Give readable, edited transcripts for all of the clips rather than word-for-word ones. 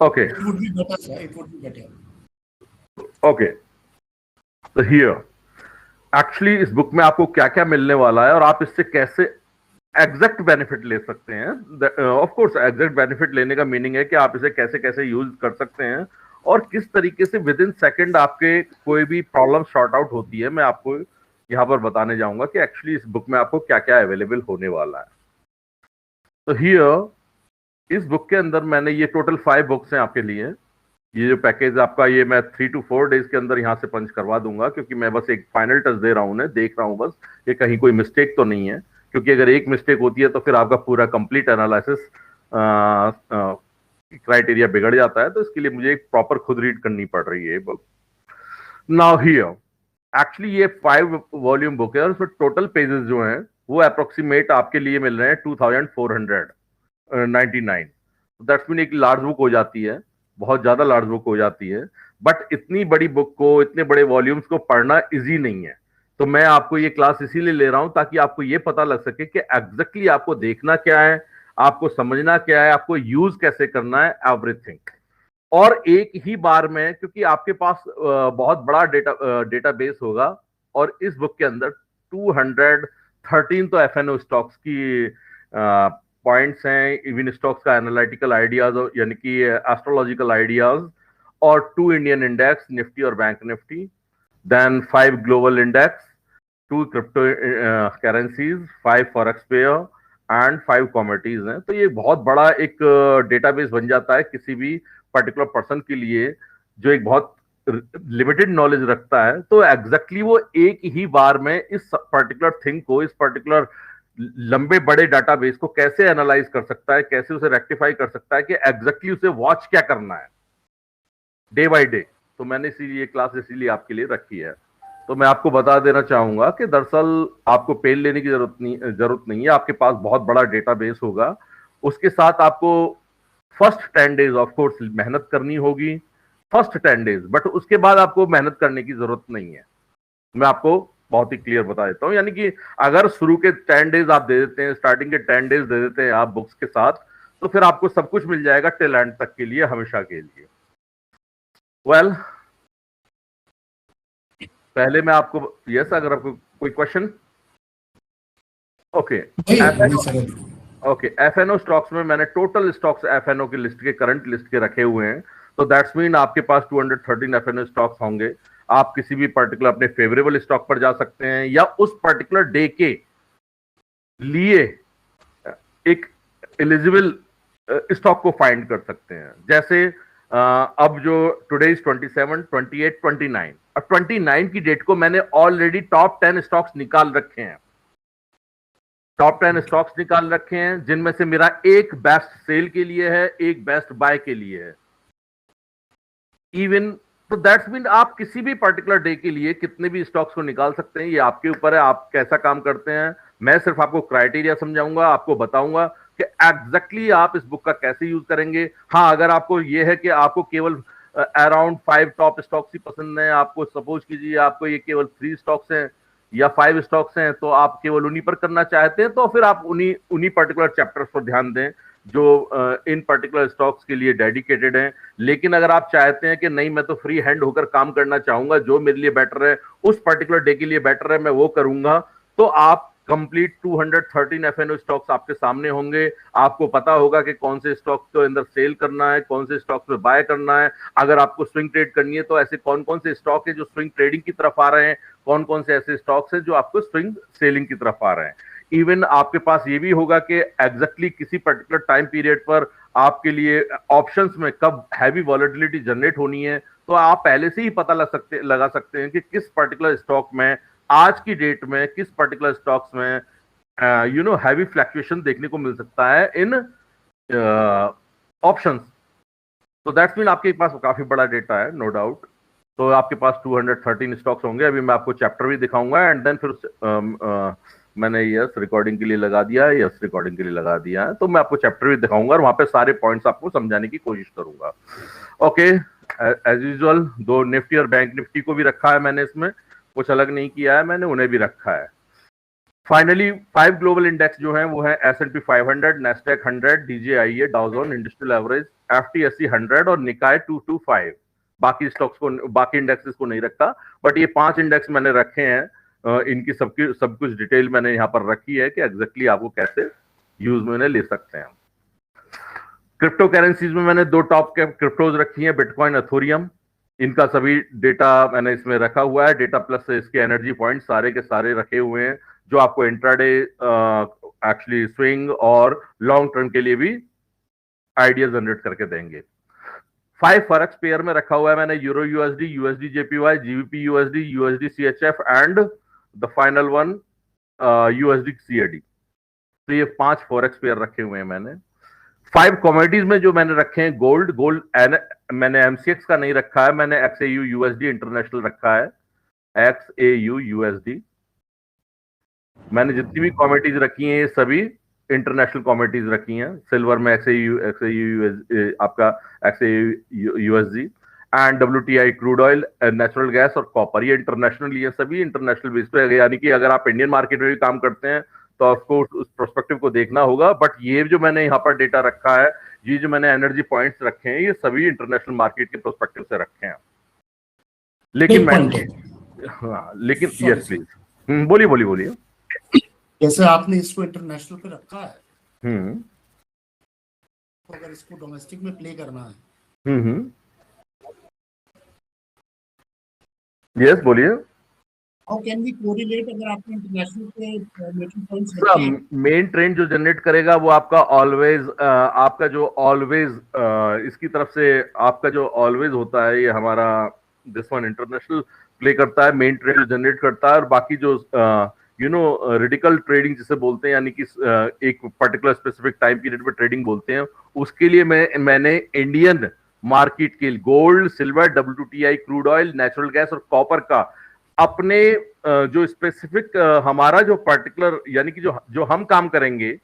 Okay. It would be better, sir. It would be better. Okay. So here, actually इस book में आपको क्या क्या मिलने वाला है और आप इससे कैसे एग्जैक्ट बेनिफिट ले सकते हैं। ऑफ कोर्स एग्जैक्ट बेनिफिट लेने का मीनिंग है कि आप इसे कैसे कैसे यूज कर सकते हैं और किस तरीके से विद इन सेकेंड आपके कोई भी प्रॉब्लम शॉर्ट आउट होती है। मैं आपको यहाँ पर बताने जाऊंगा कि एक्चुअली इस बुक में आपको क्या क्या अवेलेबल होने वाला है। तो हियर इस बुक के अंदर मैंने ये टोटल 5 बुक्स हैं आपके लिए। ये जो पैकेज आपका ये मैं 3 to 4 डेज के अंदर यहाँ से पंच करवा दूंगा, क्योंकि मैं बस एक फाइनल टच दे रहा हूँ उन्हें, देख रहा हूँ बस कि कहीं कोई मिस्टेक तो नहीं है, क्योंकि अगर एक मिस्टेक होती है तो फिर आपका पूरा कंप्लीट एनालिसिस क्राइटेरिया बिगड़ जाता है। तो इसके लिए मुझे एक प्रॉपर खुद रीड करनी पड़ रही है बुक। नाउ हियर एक्चुअली ये 5 वॉल्यूम बुक है और उसमें टोटल पेजेस जो हैं वो अप्रोक्सीमेट आपके लिए मिल रहे हैं 2499। दैट्स मीन एक लार्ज बुक हो जाती है, बहुत ज्यादा लार्ज बुक हो जाती है, बट इतनी बड़ी बुक को, इतने बड़े वॉल्यूम्स को पढ़ना इजी नहीं है। तो मैं आपको ये क्लास इसीलिए ले रहा हूं ताकि आपको ये पता लग सके कि एग्जैक्टली आपको देखना क्या है, आपको समझना क्या है, आपको यूज कैसे करना है, एवरीथिंग। और एक ही बार में, क्योंकि आपके पास बहुत बड़ा डेटाबेस होगा और इस बुक के अंदर 213 तो एफएनओ स्टॉक्स की पॉइंट्स हैं, इवन स्टॉक्स का एनालिटिकल आइडियाज यानी कि एस्ट्रोलॉजिकल आइडियाज, और 2 इंडियन इंडेक्स निफ्टी और bank Nifty, then 5 global index, 2 crypto currencies, 5 forex pair and 5 commodities हैं। तो ये बहुत बड़ा एक डेटाबेस बन जाता है किसी भी पर्टिकुलर पर्सन के लिए जो एक बहुत लिमिटेड नॉलेज रखता है। तो एग्जैक्टली वो एक ही बार में इस पर्टिकुलर थिंग को, इस पर्टिकुलर लंबे बड़े डाटाबेस को कैसे एनालाइज कर सकता है, कैसे उसे रेक्टिफाई कर सकता है कि एग्जैक्टली उसे वॉच क्या करना है डे बाय डे। तो मैंने इसीलिए क्लास इसीलिए आपके लिए रखी है। तो मैं आपको बता देना चाहूंगा कि दरअसल आपको पेन लेने की जरूरत नहीं है, आपके पास बहुत बड़ा डेटाबेस होगा। उसके साथ आपको फर्स्ट 10 डेज ऑफ कोर्स मेहनत करनी होगी, फर्स्ट 10 डेज, बट उसके बाद आपको मेहनत करने की जरूरत नहीं है। मैं आपको बहुत ही क्लियर बता देता हूं, यानी कि अगर शुरू के 10 डेज आप दे देते हैं, स्टार्टिंग के 10 डेज दे देते हैं आप बुक्स के साथ, तो फिर आपको सब कुछ मिल जाएगा टिल एंड तक के लिए, हमेशा के लिए। वेल, पहले मैं आपको यस, अगर आपको कोई question? Okay, okay, FNO stocks में मैंने टोटल स्टॉक्स एफएनओ की लिस्ट के, करंट लिस्ट के रखे हुए हैं। तो दैट्स मीन आपके पास 213 एफएनओ स्टॉक्स होंगे। आप किसी भी पर्टिकुलर अपने फेवरेबल स्टॉक पर जा सकते हैं या उस पर्टिकुलर डे के लिए एक एलिजिबल स्टॉक को फाइंड कर सकते हैं। जैसे अब जो टुडे इज 27, 28, 29, और 29 की डेट को मैंने ऑलरेडी टॉप 10 स्टॉक्स निकाल रखे हैं, टॉप 10 स्टॉक्स निकाल रखे हैं, जिनमें से मेरा एक बेस्ट सेल के लिए है, एक बेस्ट बाय के लिए है इवन। तो दैट्स मीन आप किसी भी पर्टिकुलर डे के लिए कितने भी स्टॉक्स को निकाल सकते हैं, ये आपके ऊपर है, आप कैसा काम करते हैं। मैं सिर्फ आपको क्राइटेरिया समझाऊंगा, आपको बताऊंगा कि एग्जैक्टली आप इस बुक का कैसे यूज करेंगे। हाँ, अगर आपको ये है कि आपको केवल अराउंड 5 टॉप स्टॉक्स ही पसंद है, आपको सपोज कीजिए आपको ये केवल 3 स्टॉक्स हैं या 5 स्टॉक्स हैं, तो आप केवल उन्हीं पर करना चाहते हैं, तो फिर आप उन्हीं पर्टिकुलर चैप्टर्स पर ध्यान दें जो इन पर्टिकुलर स्टॉक्स के लिए डेडिकेटेड हैं। लेकिन अगर आप चाहते हैं कि नहीं, मैं तो फ्री हैंड होकर काम करना चाहूंगा, जो मेरे लिए बेटर है, उस पर्टिकुलर डे के लिए बेटर है, मैं वो करूंगा, तो आप कंप्लीट 213 एफएनओ स्टॉक्स आपके सामने होंगे। आपको पता होगा कि कौन से स्टॉक्स को अंदर सेल करना है, कौन से स्टॉक्स में बाय करना है। अगर आपको स्विंग ट्रेड करनी है तो ऐसे कौन कौन से स्टॉक है जो स्विंग ट्रेडिंग की तरफ आ रहे हैं, कौन कौन से ऐसे स्टॉक्स हैं जो आपको स्विंग सेलिंग की तरफ आ रहे हैं। इवन आपके पास ये भी होगा कि एग्जैक्टली किसी पर्टिकुलर टाइम पीरियड पर आपके लिए ऑप्शंस में कब हैवी वॉलेटिलिटी जनरेट होनी है, तो आप पहले से ही पता लगा सकते हैं कि किस पर्टिकुलर स्टॉक में आज की डेट में, किस पर्टिकुलर स्टॉक्स में हैवी फ्लक्चुएशन देखने को मिल सकता है इन ऑप्शंस। तो दैट्स मीन आपके पास काफी बड़ा डेटा है, नो डाउट। तो आपके पास 213 स्टॉक्स होंगे। अभी मैं आपको चैप्टर भी दिखाऊंगा एंड देन फिर मैंने यस रिकॉर्डिंग के लिए लगा दिया है, यस रिकॉर्डिंग के लिए लगा दिया है, तो मैं आपको चैप्टर भी दिखाऊंगा और वहां पे सारे पॉइंट्स आपको समझाने की कोशिश करूंगा। ओके, एज यूजुअल 2 निफ्टी और बैंक निफ्टी को भी रखा है मैंने, इसमें कुछ अलग नहीं किया है, मैंने उन्हें भी रखा है। फाइनली 5 ग्लोबल इंडेक्स जो हैं वो है S&P 500, Nasdaq 100, DJIA, Dow Jones industrial average, FTSE 100 और निकाय 225। बाकी स्टॉक्स को, बाकी इंडेक्सेस को नहीं रखा, बट ये 5 इंडेक्स मैंने रखे हैं। इनकी सबकी सब कुछ डिटेल मैंने यहाँ पर रखी है कि एग्जैक्टली आपको कैसे यूज में उन्हें ले सकते हैं। क्रिप्टो करेंसीज में मैंने 2 टॉप क्रिप्टोज रखी हैं, बिटकॉइन, अथोरियम। इनका सभी डेटा मैंने इसमें रखा हुआ है। डेटा प्लस से इसके एनर्जी पॉइंट सारे के सारे रखे हुए हैं, जो आपको इंट्राडे, एक्चुअली स्विंग और लॉन्ग टर्म के लिए भी आइडिया जनरेट करके देंगे। 5 फॉरेक्स पेयर में रखा हुआ है मैंने, euro USD, USD JPY, GBP USD, USD CHF and the final one USD CAD. तो ये 5 फॉरेक्स पेयर रखे हुए हैं मैंने। 5 कमोडिटीज में जो मैंने रखे हैं, गोल्ड मैंने एमसीएक्स का नहीं रखा है, मैंने एक्सएयू यूएसडी इंटरनेशनल रखा है, एक्सएयू यूएसडी। मैंने जितनी भी कमोडिटीज रखी हैं ये सभी इंटरनेशनल कमोडिटीज रखी हैं। सिल्वर में एक्सएयू आपका XAU USD and WTI crude oil, natural gas और कॉपर, ये इंटरनेशनल, ये सभी इंटरनेशनल बेस पे। यानी कि अगर आप इंडियन मार्केट में भी काम करते हैं तो आपको उस प्रोस्पेक्टिव को देखना होगा। बट ये जो मैंने यहाँ पर डेटा रखा है, ये जो मैंने एनर्जी पॉइंट्स रखे हैं, ये सभी इंटरनेशनल मार्केट के प्रोस्पेक्टिव से रखे हैं। लेकिन लेकिन यस प्लीज, बोलिए बोलिए बोलिए। जैसे आपने इसको इंटरनेशनल पे रखा है, तो अगर इसको डोमेस्टिक में प्ले करना है, यस बोलिए। हाउ कैन वी कोरिलेट अगर आपने इंटरनेशनल पे म्यूचुअल फंड्स रखे हैं? मेन ट्रेंड जो जनरेट करेगा वो आपका ऑलवेज, आपका जो ऑलवेज इसकी तरफ से आपका जो ऑलवेज होता है, ये हमारा दिस वन इंटरनेशनल प्ले करता है, मेन ट्रेंड जनरेट करता है। और बाकी जो रेडिकल ट्रेडिंग जिसे बोलते हैं, यानी कि एक पर्टिकुलर स्पेसिफिक टाइम पीरियड पे ट्रेडिंग बोलते हैं, उसके लिए मैंने इंडियन मार्केट के gold, silver, WTI crude oil, natural gas और कॉपर का अपने जो स्पेसिफिक हमारा जो पर्टिकुलर, यानी कि जो हम काम करेंगे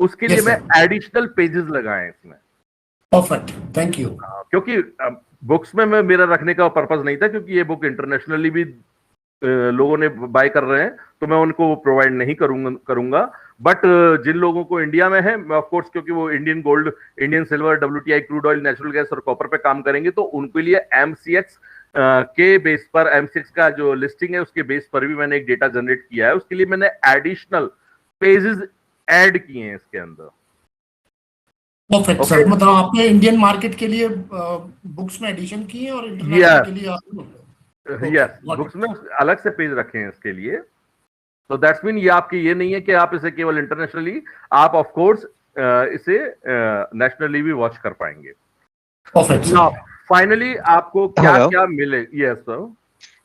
उसके लिए मैं एडिशनल पेजेस लगाए इसमें। Perfect, thank you. क्योंकि बुक्स में मेरा रखने का पर्पस नहीं था, क्योंकि ये बुक इंटरनेशनली भी लोगों ने बाय कर रहे हैं, तो मैं उनको प्रोवाइड नहीं करूंगा। बट जिन लोगों को इंडिया में है, ऑफ कोर्स, क्योंकि वो Indian gold, Indian silver, WTI crude oil, natural gas और कॉपर पे काम करेंगे, तो उनके लिए एमसीएक्स के बेस पर, एमसीएक्स का जो लिस्टिंग है उसके बेस पर भी मैंने एक डेटा जनरेट किया है। उसके लिए मैंने एडिशनल पेजेस ऐड किए हैं इसके अंदर। परफेक्ट सर, मतलब आपने इंडियन मार्केट के लिए बुक्स में एडिशन की है और इंटरनेशनल के लिए आपने यस बुक्स में अलग से पेज रखे हैं इसके लिए। तो दैट्स मीन ये आपकी ये नहीं है कि आप इसे केवल इंटरनेशनली, आप ऑफ कोर्स इसे नेशनली भी वॉच कर पाएंगे। परफेक्ट। फाइनली आपको क्या क्या मिले? यस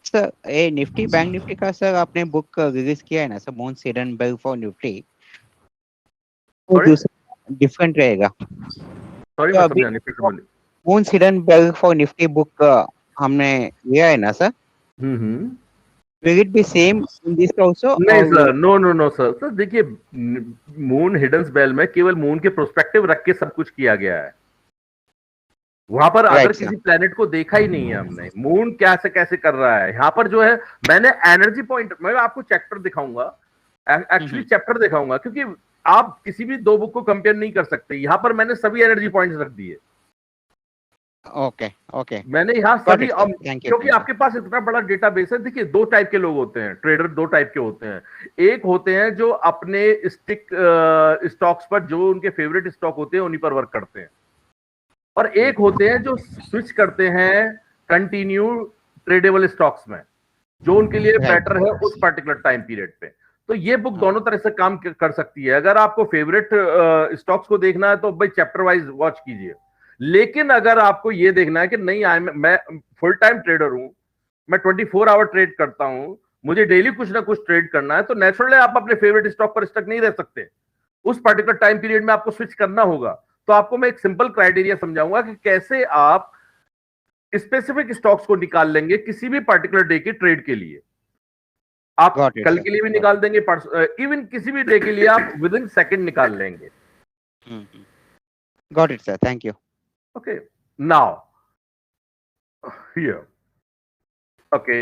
सर, ये निफ्टी, बैंक निफ्टी का सर आपने बुक रिलीज किया है ना sir, moon's hidden bell for Nifty, वो डिफरेंट रहेगा। सॉरी, मैं समझा नहीं, फिर से बोलिए। Moon's hidden bell for Nifty book हमने लिया है ना sir, will it be same in this also? नहीं सर, नो सर देखिए, मून हिडन बेल में केवल मून के प्रोस्पेक्टिव रख के सब कुछ किया गया है। वहां पर अगर किसी प्लेनेट को देखा ही नहीं है हमने, मून कैसे कर रहा है। यहाँ पर जो है मैंने एनर्जी पॉइंट, मैं आपको चैप्टर दिखाऊंगा, एक्चुअली चैप्टर दिखाऊंगा, क्योंकि आप किसी भी 2 बुक को कंपेयर नहीं कर सकते। यहाँ पर मैंने सभी एनर्जी पॉइंट्स रख दिए। ओके मैंने यहाँ सभी, क्योंकि आपके पास इतना बड़ा डेटाबेस है। देखिए, 2 टाइप के लोग होते हैं ट्रेडर, 2 टाइप के होते हैं। एक होते हैं जो अपने स्टिक स्टॉक्स पर, जो उनके फेवरेट स्टॉक होते हैं उन्हीं पर वर्क करते हैं, और एक होते हैं जो स्विच करते हैं कंटिन्यू ट्रेडेबल स्टॉक्स में, जो उनके लिए बेटर है उस पर्टिकुलर टाइम पीरियड पे। तो ये बुक दोनों तरह से काम कर सकती है। अगर आपको फेवरेट स्टॉक्स को देखना है तो भाई चैप्टर वाइज वॉच कीजिए। लेकिन अगर आपको ये देखना है कि नहीं, मैं फुल टाइम ट्रेडर हूं, मैं 24 आवर ट्रेड करता हूं, मुझे डेली कुछ ना कुछ ट्रेड करना है, तो नेचुरली आप अपने फेवरेट स्टॉक पर स्टक नहीं रह सकते। उस पर्टिकुलर टाइम पीरियड में आपको स्विच करना होगा। तो आपको मैं एक सिंपल क्राइटेरिया समझाऊंगा कि कैसे आप स्पेसिफिक स्टॉक्स को निकाल लेंगे किसी भी पर्टिकुलर डे के ट्रेड के लिए। आप कल के लिए भी निकाल देंगे, इवन किसी भी डे के लिए आप विद इन सेकंड निकाल लेंगे। Got it sir, thank you. Okay, now here, okay,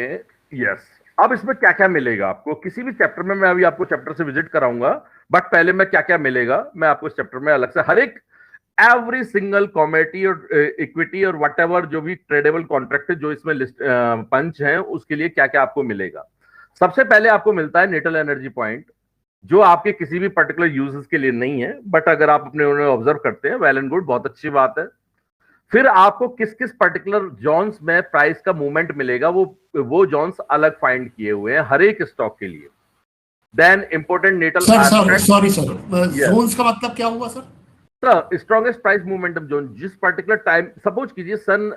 yes. अब इसमें क्या क्या मिलेगा आपको किसी भी चैप्टर में, मैं अभी आपको चैप्टर से विजिट कराऊंगा, बट पहले मैं क्या क्या मिलेगा मैं आपको इस चैप्टर में अलग से, हर एक एवरी सिंगल कॉमोडिटी और इक्विटी और व्हाटएवर जो भी ट्रेडेबल कॉन्ट्रैक्ट है जो इसमें लिस्ट पंच है, उसके लिए क्या क्या आपको मिलेगा। सबसे पहले आपको मिलता है नेटल एनर्जी पॉइंट, जो आपके किसी भी पर्टिकुलर यूजेस के लिए नहीं है, बट अगर आप अपने उन्हें ऑब्जर्व करते हैं, वेल एंड गुड, बहुत अच्छी बात है। फिर आपको किस किस पर्टिकुलर जोन्स में प्राइस का मूवमेंट मिलेगा, वो जोन्स अलग फाइंड किए हुए हैं हर एक स्टॉक के लिए। Then important natal sorry sir, zones का मतलब क्या हुआ sir? Strongest price momentum zone, जिस पर्टिकुलर टाइम, सपोज कीजिए सन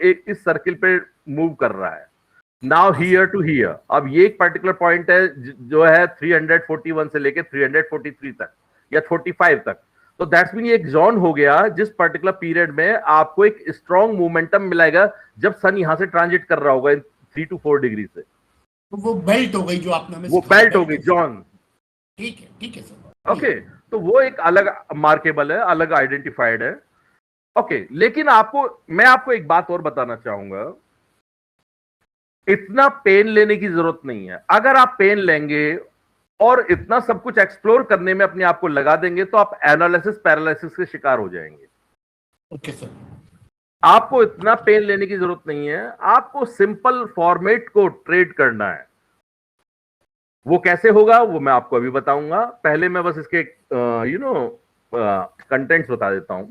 एक इस सर्किल पे मूव कर रहा है, नाउ हियर टू हियर, अब ये एक पर्टिकुलर पॉइंट है जो है 341 से लेके 343 तक या 45 तक, तो दैट्स मीन ये एक जोन हो गया जिस पर्टिकुलर पीरियड में आपको एक स्ट्रॉन्ग मोमेंटम मिलेगा जब सन यहां से ट्रांजिट कर रहा होगा 3 to 4 डिग्री से। तो वो बेल्ट हो गई जो आपने हमें वो बेल्ट हो गई जोन। ठीक है सर। ओके, तो वो एक अलग मार्केबल है, अलग आइडेंटिफाइड है। ओके, लेकिन मैं आपको एक बात और बताना चाहूंगा, इतना पेन लेने की जरूरत नहीं है। अगर आप पेन लेंगे और इतना सब कुछ एक्सप्लोर करने में अपने आप को लगा देंगे तो आप एनालिसिस पैरालिसिस के शिकार हो जाएंगे। ओके सर, आपको इतना पेन लेने की जरूरत नहीं है, आपको सिंपल फॉर्मेट को ट्रेड करना है। वो कैसे होगा वो मैं आपको अभी बताऊंगा, पहले मैं बस इसके कंटेंट्स बता देता हूं।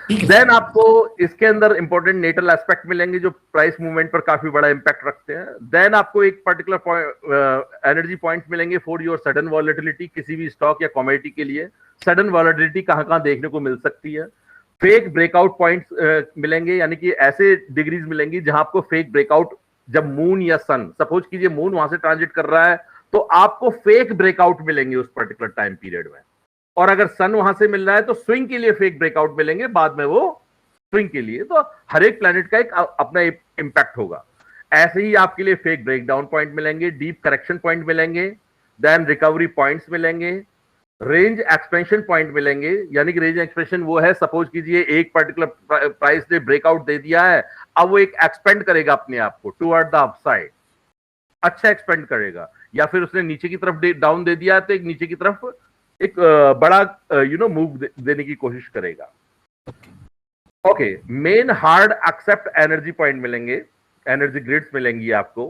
देन आपको इसके अंदर इंपॉर्टेंट नेटल एस्पेक्ट मिलेंगे जो प्राइस मूवमेंट पर काफी बड़ा इंपैक्ट रखते हैं। देन आपको एक पर्टिकुलर एनर्जी पॉइंट मिलेंगे फॉर योर सडन वॉलेटिलिटी, किसी भी स्टॉक या कमोडिटी के लिए सडन वॉलेटिलिटी कहां कहां देखने को मिल सकती है। फेक ब्रेकआउट पॉइंट्स मिलेंगे, यानी कि ऐसे डिग्रीज मिलेंगी जहां आपको फेक ब्रेकआउट, जब मून या सन, सपोज कीजिए मून वहां से ट्रांजिट कर रहा है तो आपको फेक ब्रेकआउट मिलेंगे उस पर्टिकुलर टाइम पीरियड में, और अगर सन वहां से मिल रहा है तो स्विंग के लिए फेक ब्रेकआउट मिलेंगे बाद में, वो स्विंग के लिए। तो हर एक प्लैनेट का एक अपना इंपैक्ट होगा। ऐसे ही आपके लिए फेक ब्रेकडाउन पॉइंट मिलेंगे, डीप करेक्शन पॉइंट मिलेंगे, देन रिकवरी पॉइंट्स मिलेंगे, रेंज एक्सपेंशन पॉइंट मिलेंगे। यानी कि रेंज एक्सपेंशन वो है, सपोज कीजिए एक पर्टिकुलर प्राइस ने ब्रेकआउट दे दिया है, अब वो एक एक्सपेंड करेगा अपने आप को टुवर्ड द अपसाइड, अच्छा एक्सपेंड करेगा। या फिर उसने नीचे की तरफ डाउन दे दिया है तो एक नीचे की तरफ एक बड़ा मूव देने की कोशिश करेगा। Okay, main hard except energy point मिलेंगे, एनर्जी ग्रिड्स मिलेंगी आपको,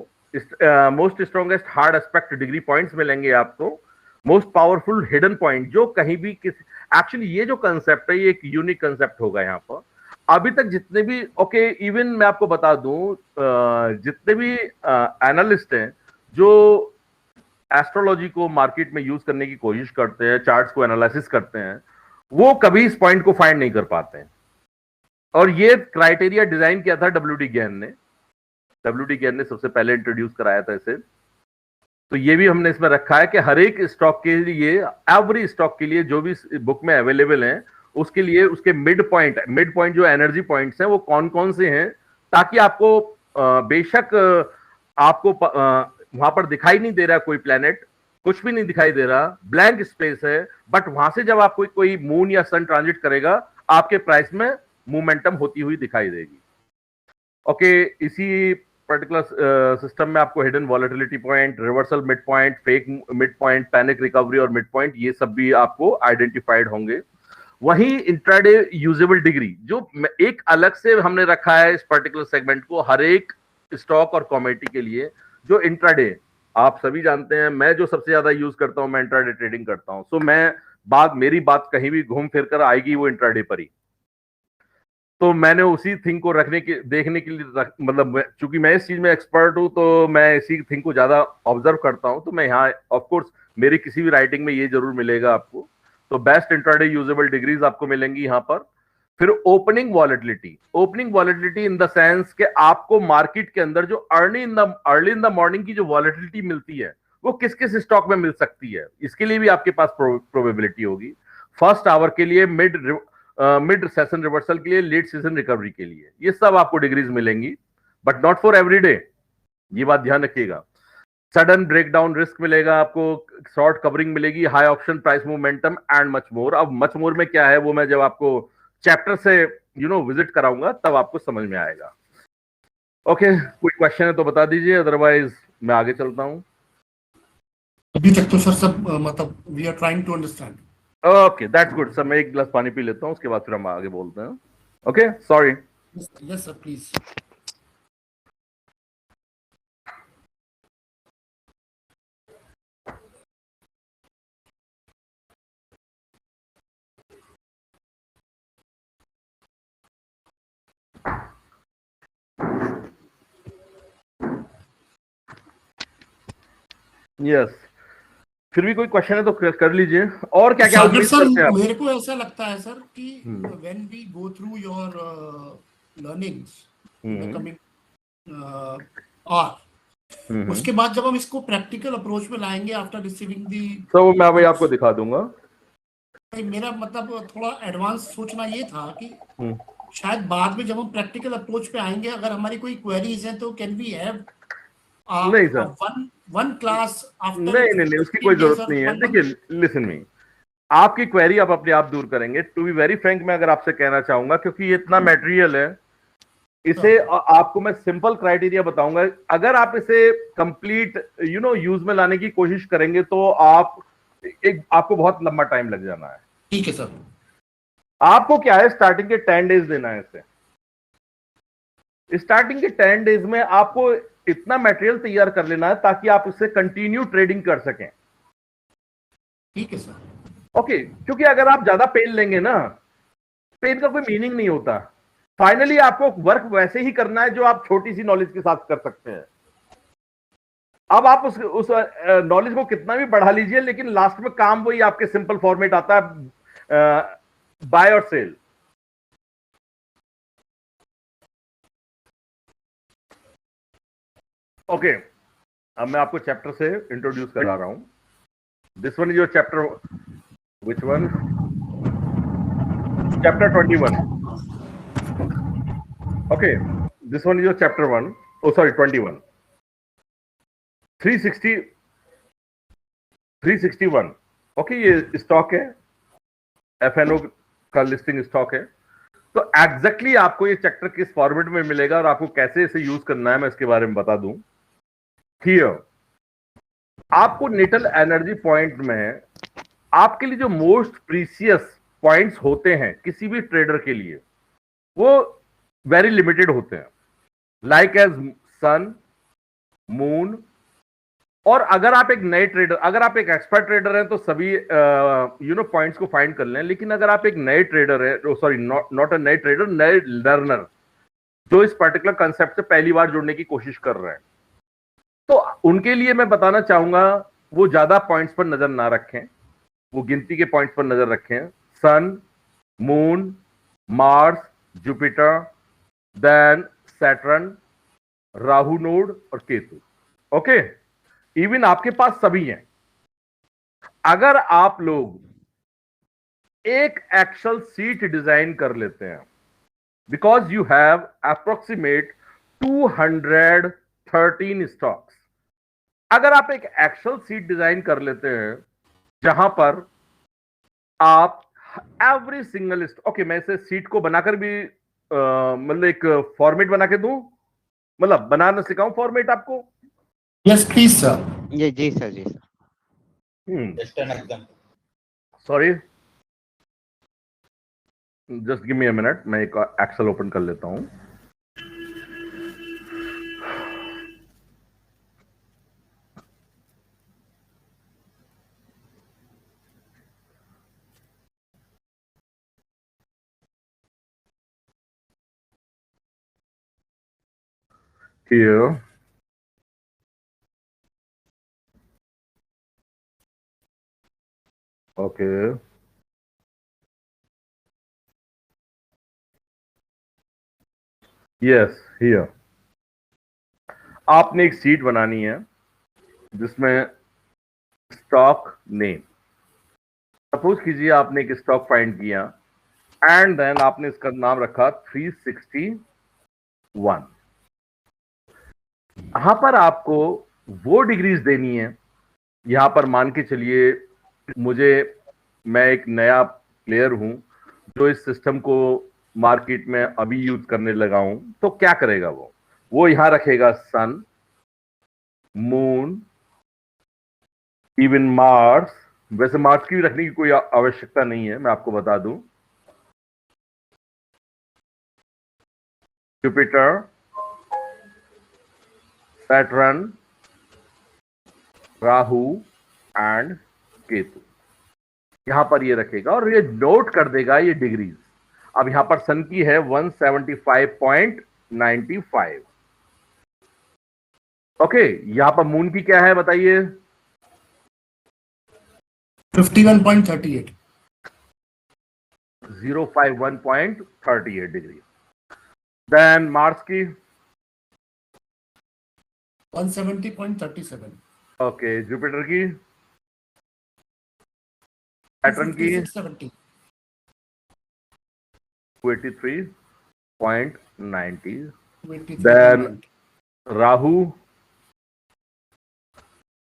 most strongest hard aspect degree points मिलेंगे आपको, मोस्ट पावरफुल हिडन पॉइंट, जो कहीं भी एक्चुअली ये जो कंसेप्ट है ये एक यूनिक कंसेप्ट होगा यहाँ पर। अभी तक जितने भी इवन मैं आपको बता दूं, जितने भी एनालिस्ट हैं जो एस्ट्रोलॉजी को मार्केट में यूज करने की कोशिश करते हैं, चार्ट्स को एनालिसिस करते हैं, वो कभी इस पॉइंट को फाइंड नहीं कर पाते हैं। और ये क्राइटेरिया डिजाइन किया था डब्ल्यूडी गेन ने सबसे पहले इंट्रोड्यूस कराया था इसे। तो ये भी हमने इसमें रखा है कि हर एक स्टॉक के लिए, एवरी स्टॉक के लिए जो भी बुक में अवेलेबल है, उसके लिए उसके मिड पॉइंट जो एनर्जी पॉइंट्स हैं वो कौन कौन से हैं, ताकि आपको बेशक आपको वहां पर दिखाई नहीं दे रहा कोई प्लेनेट, कुछ भी नहीं दिखाई दे रहा, ब्लैंक स्पेस है, बट वहां से जब आपको कोई मून या सन ट्रांजिट करेगा आपके प्राइस में मोमेंटम होती हुई दिखाई देगी। ओके, इसी पर्टिकुलर सिस्टम में आपको hidden volatility point, reversal mid point, fake mid point, panic recovery और मिड पॉइंट, ये सब भी आपको आइडेंटिफाइड होंगे। वहीं इंट्राडे यूजेबल डिग्री जो एक अलग से हमने रखा है इस पर्टिकुलर सेगमेंट को हर एक स्टॉक और कमोडिटी के लिए। जो इंट्राडे, आप सभी जानते हैं, मैं जो सबसे ज्यादा यूज करता हूं, मैं इंट्राडे ट्रेडिंग करता हूं, सो मेरी बात कहीं भी घूम फिर कर आएगी वो इंट्राडे पर ही। तो मैंने उसी थिंग को देखने के लिए मतलब चूंकि मैं इस चीज में एक्सपर्ट हूं तो मैं इसी थिंग को ज्यादा ऑब्जर्व करता हूं, तो मैं यहाँ ऑफ कोर्स मेरी किसी भी राइटिंग में ये जरूर मिलेगा आपको। तो बेस्ट इंट्राडे यूजेबल डिग्रीज आपको मिलेंगी यहाँ पर। फिर opening volatility in the sense कि आपको मार्केट के अंदर जो अर्ली इन द मॉर्निंग की जो वॉलेटिलिटी मिलती है वो किस किस स्टॉक में मिल सकती है, इसके लिए भी आपके पास प्रोबेबिलिटी होगी। फर्स्ट आवर के लिए, मिड सेशन रिवर्सल के लिए, लेट सीजन रिकवरी के लिए, ये सब आपको डिग्रीज मिलेंगी, बट नॉट फॉर एवरीडे, ये बात ध्यान रखिएगा। सडन ब्रेकडाउन रिस्क मिलेगा आपको, शॉर्ट कवरिंग मिलेगी, high option price momentum and much more. अब मच मोर में क्या है वो मैं जब आपको चैप्टर से विजिट कराऊंगा तब आपको समझ में आएगा। ओके, कोई क्वेश्चन है तो बता दीजिए, अदरवाइज मैं आगे चलता हूं। अभी तक तो सर सब मतलब we are trying to understand. Okay that's good sir, मैं एक गिलास पानी पी लेता हूँ, उसके बाद फिर हम आगे बोलते हैं। Okay sorry. Yes sir please. Yes, फिर भी कोई क्वेश्चन है तो कर लीजिए। और क्या क्या सागर उम्मीद सर, करते हैं आप? मेरे को ऐसा लगता है सर कि when we go through your learnings in the coming hour, उसके बाद जब हम इसको प्रैक्टिकल अप्रोच में लाएंगे आफ्टर रिसीविंग दी, तो वो मैं वही आपको दिखा दूंगा। मेरा मतलब थोड़ा एडवांस सोचना ये था कि हम्म, शायद बाद में जब हम प्रैक्टिकल अप्रोच पे आएंगे, अगर हमारी कोई क्वेरीज हैं तो कैन वी हैव नहीं सर, वन क्लास आफ्टर नहीं नहीं नहीं, उसकी कोई 15 days जरूरत और नहीं है। 1 month। देखिए लिसन मी, आपकी क्वेरी आप अपने आप दूर करेंगे। टू बी वेरी फ्रैंक, मैं अगर आपसे कहना चाहूंगा, क्योंकि ये इतना मटेरियल है, इसे आपको मैं सिंपल क्राइटेरिया बताऊंगा। अगर आप इसे कंप्लीट यूज में लाने की कोशिश करेंगे तो आपको बहुत लंबा टाइम लग जाना है। ठीक है सर। आपको क्या है, स्टार्टिंग के 10 डेज देना है इसे। स्टार्टिंग के 10 डेज में आपको इतना मटेरियल तैयार कर लेना है ताकि आप उससे कंटिन्यू ट्रेडिंग कर सकें। ठीक है सर। ओके, क्योंकि अगर आप ज्यादा पेन लेंगे ना, पेन का कोई मीनिंग नहीं होता। फाइनली आपको वर्क वैसे ही करना है जो आप छोटी सी नॉलेज के साथ कर सकते हैं। अब आप उस नॉलेज को कितना भी बढ़ा लीजिए, लेकिन लास्ट में काम वही आपके सिंपल फॉर्मेट आता है, बाय और सेल। ओके, अब मैं आपको चैप्टर से इंट्रोड्यूस करा रहा हूं। This one is your chapter, which one? Chapter 21। Okay, this one is your chapter 1, oh sorry 21। 360 361। Okay, ये स्टॉक है, एफएनओ का लिस्टिंग स्टॉक है। तो एग्जैक्टली आपको ये चैप्टर किस फॉर्मेट में मिलेगा और आपको कैसे इसे यूज करना है, मैं इसके बारे में बता दूं। हियर आपको निटल एनर्जी पॉइंट में आपके लिए जो मोस्ट प्रीसियस पॉइंट्स होते हैं किसी भी ट्रेडर के लिए, वो वेरी लिमिटेड होते हैं, लाइक एज सन, मून। और अगर आप एक नए ट्रेडर, अगर आप एक एक्सपर्ट ट्रेडर हैं तो सभी पॉइंट्स को फाइंड कर लें। लेकिन अगर आप एक नए ट्रेडर है, सॉरी नॉट अ नए ट्रेडर, नए लर्नर, जो इस पर्टिकुलर कंसेप्ट से पहली बार जुड़ने की कोशिश कर रहे हैं, तो उनके लिए मैं बताना चाहूंगा वो ज्यादा पॉइंट्स पर नजर ना रखें, वो गिनती के पॉइंट्स पर नजर रखें। Sun, moon, Mars, Jupiter, then Saturn, Rahu node और केतु। ओके, इवन आपके पास सभी हैं। अगर आप लोग एक एक्सेल सीट डिजाइन कर लेते हैं, because you have approximate 213 stocks. अगर आप एक एक्सेल सीट डिजाइन कर लेते हैं जहां पर आप एवरी सिंगल ओके, मैं इसे सीट को बनाकर भी मतलब एक फॉर्मेट बना के दूं, मतलब बनाना सिखाऊं फॉर्मेट आपको? Yes please sir. ये जी सर, जी sir. Sorry, just give me a minute, मैं एक एक्सेल ओपन कर लेता हूं। Here, okay, yes, here आपने एक सीट बनानी है जिसमें स्टॉक नेम, सपोज कीजिए आपने एक स्टॉक फाइंड किया एंड देन आपने इसका नाम रखा 361। यहां पर आपको वो डिग्रीज देनी है। यहां पर मान के चलिए मैं एक नया प्लेयर हूं जो इस सिस्टम को मार्केट में अभी यूज करने लगा हूं, तो क्या करेगा वो यहां रखेगा सन, मून, इवन मार्स, वैसे मार्क्स की रखने की कोई आवश्यकता नहीं है, मैं आपको बता दूं। Jupiter, Saturn, Rahu and Ketu, यहां पर ये रखेगा और ये नोट कर देगा ये डिग्रीज। अब यहां पर सन की है 175.95। ओके, यहां पर मून की क्या है बताइए? 51.38। 051.38 डिग्री। देन मार्स की 170.37। ओके, जुपिटर की, सैटर्न की 256.70। 283.90। 283.90। Then Rahu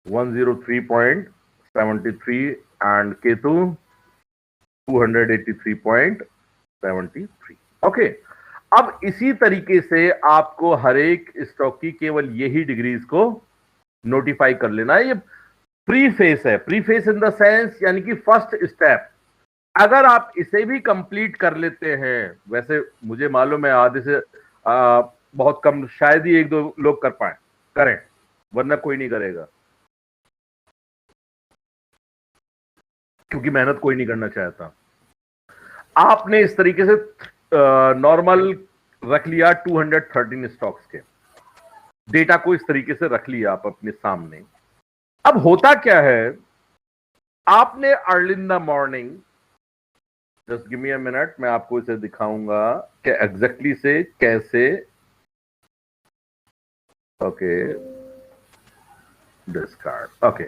103.73 and Ketu 283.73। Okay, अब इसी तरीके से आपको हर एक स्टॉक की केवल यही डिग्रीज को नोटिफाई कर लेना है। ये प्रीफेस है, प्रीफेस इन द सेंस यानी कि फर्स्ट स्टेप। अगर आप इसे भी कंप्लीट कर लेते हैं, वैसे मुझे मालूम है आधे से बहुत कम, शायद ही एक दो लोग कर पाए, करें, वरना कोई नहीं करेगा, क्योंकि मेहनत कोई नहीं करना चाहता। आपने इस तरीके से नॉर्मल रख लिया 213 स्टॉक्स के डेटा को, इस तरीके से रख लिया आप अपने सामने। अब होता क्या है, आपने early in the morning, just give me a minute, मैं आपको इसे दिखाऊंगा कि एग्जैक्टली से कैसे। Okay, discard. ओके,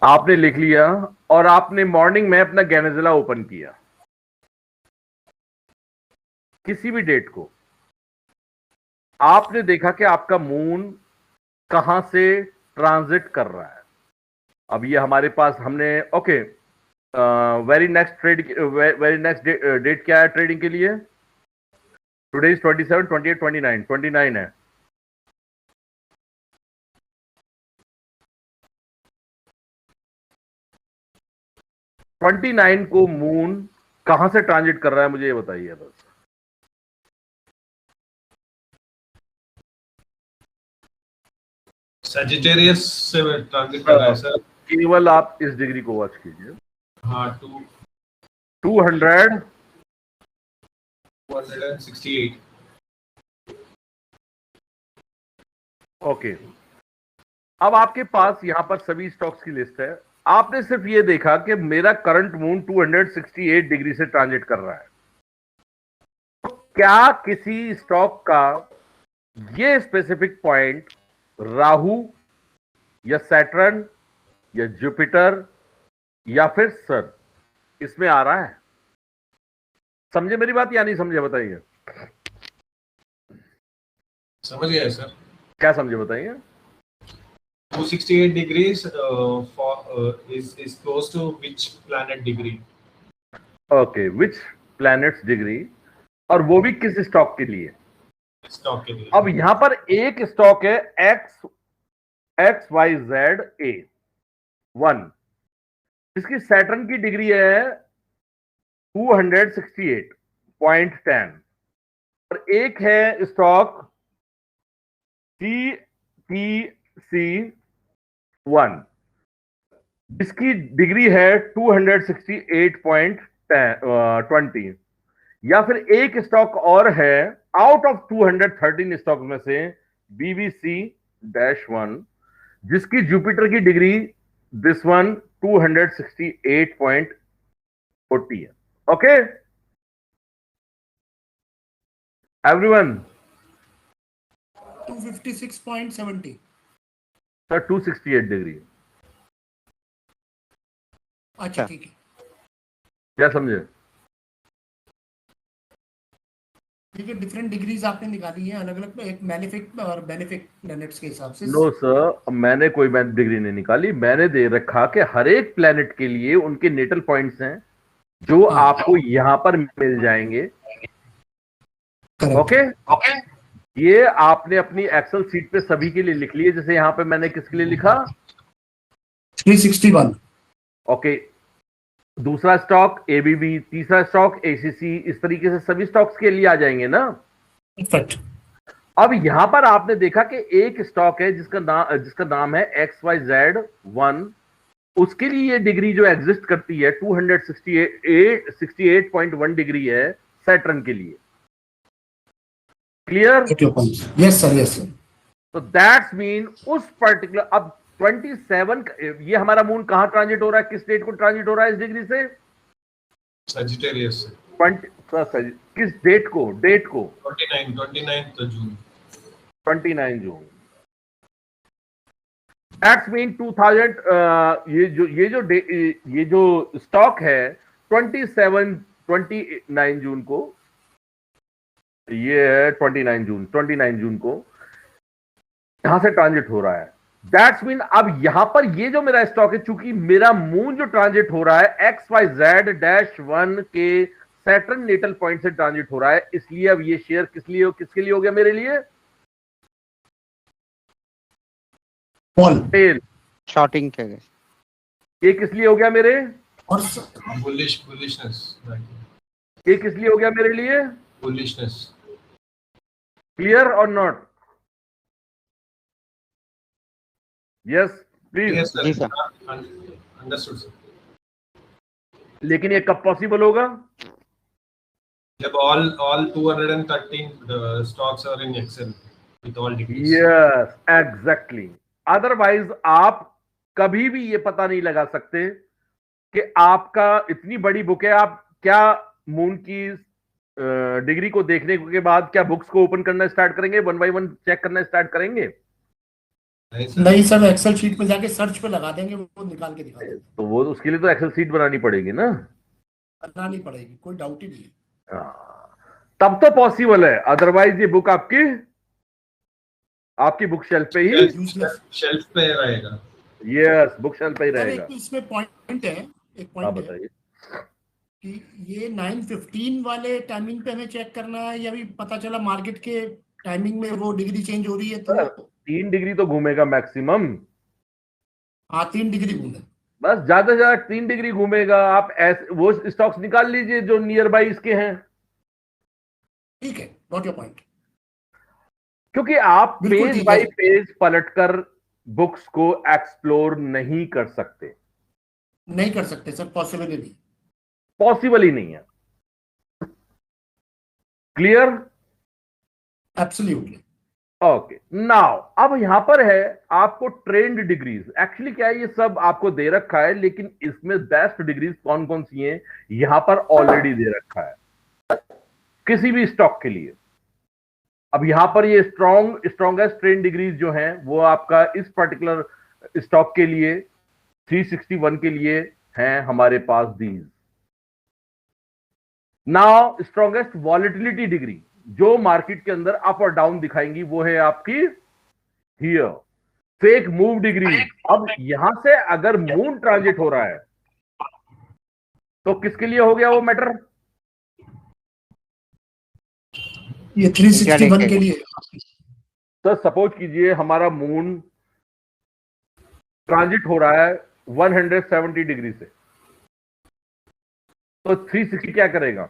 आपने लिख लिया और आपने मॉर्निंग में अपना गैनेजुला ओपन किया किसी भी डेट को। आपने देखा कि आपका मून कहां से ट्रांजिट कर रहा है। अब ये हमारे पास हमने ओके, वेरी नेक्स्ट डेट क्या है ट्रेडिंग के लिए? टुडे इज 27, 28, 29, 29 है। ट्वेंटी 29 को मून कहां से ट्रांजिट कर रहा है, मुझे ये बताइए बस। सजिटेरियस से ट्रांजिट कर रहा है सर। केवल आप इस डिग्री को वॉच कीजिए। हाँ, 268। ओके, अब आपके पास यहां पर सभी स्टॉक्स की लिस्ट है। आपने सिर्फ ये देखा कि मेरा करंट मून 268 डिग्री से ट्रांजिट कर रहा है। तो क्या किसी स्टॉक का ये स्पेसिफिक पॉइंट राहु या सैटर्न या जुपिटर या फिर सर इसमें आ रहा है? समझे मेरी बात या नहीं समझे बताइए? समझ गया सर। क्या समझे बताइए? 268 degrees is close to which planet degree? Okay, which planets degree, और वो भी किस स्टॉक के लिए? स्टॉक के लिए। अब यहां पर एक स्टॉक है XYZ1, इसकी सैटर्न की डिग्री है 268.10, और एक है स्टॉक CTC1 जिसकी डिग्री है 268.20, या फिर एक स्टॉक और है आउट ऑफ 213 स्टॉक में से BBC-1 जिसकी जुपिटर की डिग्री दिस वन 268.40 है। Okay everyone? 256.70। Sir 268 degree. अच्छा ठीक है, क्या समझे? ठीक है। डिफरेंट डिग्रीज आपने निकाली है अलग अलग, एक मैलेफिक और बेनिफिक प्लैनेट्स के हिसाब से। नो सर, मैंने कोई डिग्री नहीं निकाली, मैंने दे रखा कि हर एक प्लेनेट के लिए उनके नेटल पॉइंट्स हैं जो आपको यहां पर मिल जाएंगे। ओके, ये आपने अपनी एक्सेल सीट पे सभी के लिए लिख लिए। जैसे यहां पे मैंने किसके लिए लिखा? 361। ओके, दूसरा स्टॉक एबीबी, तीसरा स्टॉक एसीसी, इस तरीके से सभी स्टॉक्स के लिए आ जाएंगे ना। परफेक्ट। अब यहां पर आपने देखा कि एक स्टॉक है जिसका नाम है XYZ1, उसके लिए ये डिग्री जो एग्जिस्ट करती है 268.1 डिग्री है सैटर्न के लिए। Clear? Yes sir, yes sir. तो दैट्स मीन उस पर्टिकुलर, अब 27 ये हमारा मून कहां ट्रांजिट हो रहा है, किस डेट को ट्रांजिट हो रहा है इस डिग्री से? सजिटेरियस 20 किस डेट को? 29 जून। 29 जून। दैट्स मीन 2000 ये जो स्टॉक है 29 जून को, ये है 29 जून को यहां से ट्रांजिट हो रहा है। दैट्स मीन अब यहां पर ये जो मेरा स्टॉक है, चूंकि मेरा मून जो ट्रांजिट हो रहा है XYZ-1 के सैटर्न नेटल पॉइंट से ट्रांजिट हो रहा है, इसलिए अब ये शेयर किसके लिए हो गया मेरे लिए? फेल, शॉर्टिंग के लिए। ये किस लिए हो गया मेरे? और बुलिशनेस। ये किस लिए हो गया मेरे लिए? बुलिशनेस। क्लियर और नॉट? Yes please. Yes, जी sir. सर। Understood, sir. लेकिन ये कब पॉसिबल होगा? जब all 213 stocks are in Excel with all degrees. Yes exactly. Otherwise आप कभी भी ये पता नहीं लगा सकते कि आपका इतनी बड़ी बुक है, आप क्या मून की डिग्री को देखने के बाद क्या बुक्स को ओपन करना स्टार्ट करेंगे, 1 बाय 1 चेक करना स्टार्ट करेंगे? नहीं सर, एक्सेल शीट पे जाके सर्च पे लगा देंगे, वो निकाल के दिखा देंगे। तो वो उसके लिए तो एक्सेल शीट बनानी पड़ेगी ना। बनानी पड़ेगी, कोई डाउट ही नहीं है। तब तो पॉसिबल है, अदरवाइज ये बुक आपकी बुक शेल्फ पे ही शेल्फ पे रहेगा। यस, बुक शेल्फ पे ही रहेगा। इसमें पॉइंट है, एक हाँ पॉइंट है बताइए। कि ये 9:15 वाले टाइमिंग पे हमें चेक करना है, या भी पता चला मार्केट के टाइमिंग में वो डिग्री चेंज हो रही है तो 3 डिग्री तो घूमेगा मैक्सिमम। हाँ, 3 डिग्री घूमे, बस ज्यादा से ज्यादा 3 डिग्री घूमेगा। आप ऐसे वो स्टॉक्स निकाल लीजिए जो नियर बाई इसके हैं। ठीक है, नॉट योर पॉइंट। क्योंकि आप बिल्कुल पेज ठीक बाय है। पेज पलटकर बुक्स को एक्सप्लोर नहीं कर सकते, नहीं कर सकते सर, पॉसिबल ही नहीं। पॉसिबल ही नहीं है। क्लियर? एब्सोल्युटली। ओके, नाउ अब यहां पर है आपको ट्रेंड डिग्रीज। एक्चुअली क्या है, ये सब आपको दे रखा है, लेकिन इसमें बेस्ट डिग्रीज कौन कौन सी हैं यहां पर ऑलरेडी दे रखा है किसी भी स्टॉक के लिए। अब यहां पर ये स्ट्रॉन्गेस्ट ट्रेंड डिग्रीज जो हैं वो आपका इस पर्टिकुलर स्टॉक के लिए 361 के लिए हैं हमारे पास these. Now strongest volatility degree जो मार्केट के अंदर अप और डाउन दिखाएंगी वो है आपकी हियर फेक मूव डिग्री। अब यहां से अगर मून ट्रांजिट हो रहा है तो किसके लिए हो गया वो मैटर? ये 361 के लिए। तो सपोज कीजिए हमारा मून ट्रांजिट हो रहा है 170 डिग्री से, तो 360 क्या करेगा?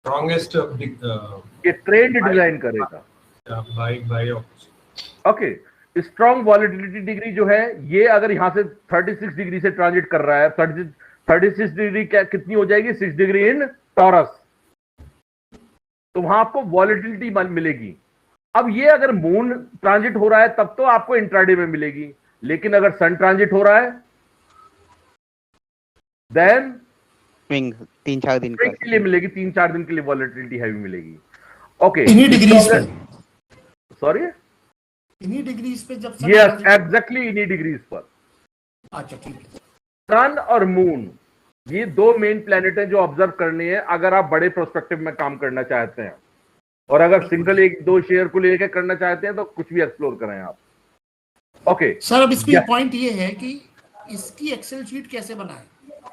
Strongest ये ट्रेंड डिजाइन करेगा। By okay, strong volatility degree जो है ये अगर यहां से 36 डिग्री से ट्रांजिट कर रहा है, 36 डिग्री क्या कितनी हो जाएगी? 6 डिग्री इन टॉरस, तो वहां आपको वॉलेटिलिटी मिलेगी। अब ये अगर मून ट्रांजिट हो रहा है तब तो आपको इंट्राडे में मिलेगी, लेकिन अगर सन ट्रांजिट हो रहा है देन स्विंग 3-4 दिन के लिए मिलेगी, 3-4 दिन के लिए वॉलेटिलिटी हैवी मिलेगी। ओके, इन्हीं डिग्रीज पे, सॉरी इन्हीं डिग्रीज पे जब यस एग्जैक्टली इन्हीं डिग्रीज पर। अच्छा ठीक है। सन और मून ये दो मेन प्लैनेट हैं जो ऑब्जर्व करने हैं अगर आप बड़े प्रोस्पेक्टिव में काम करना चाहते हैं, और अगर सिंगल 1-2 शेयर को लेकर करना चाहते हैं तो कुछ भी एक्सप्लोर करें आप। ओके सर, अब इसमें पॉइंट ये है कि इसकी एक्सेल शीट कैसे बनाएं?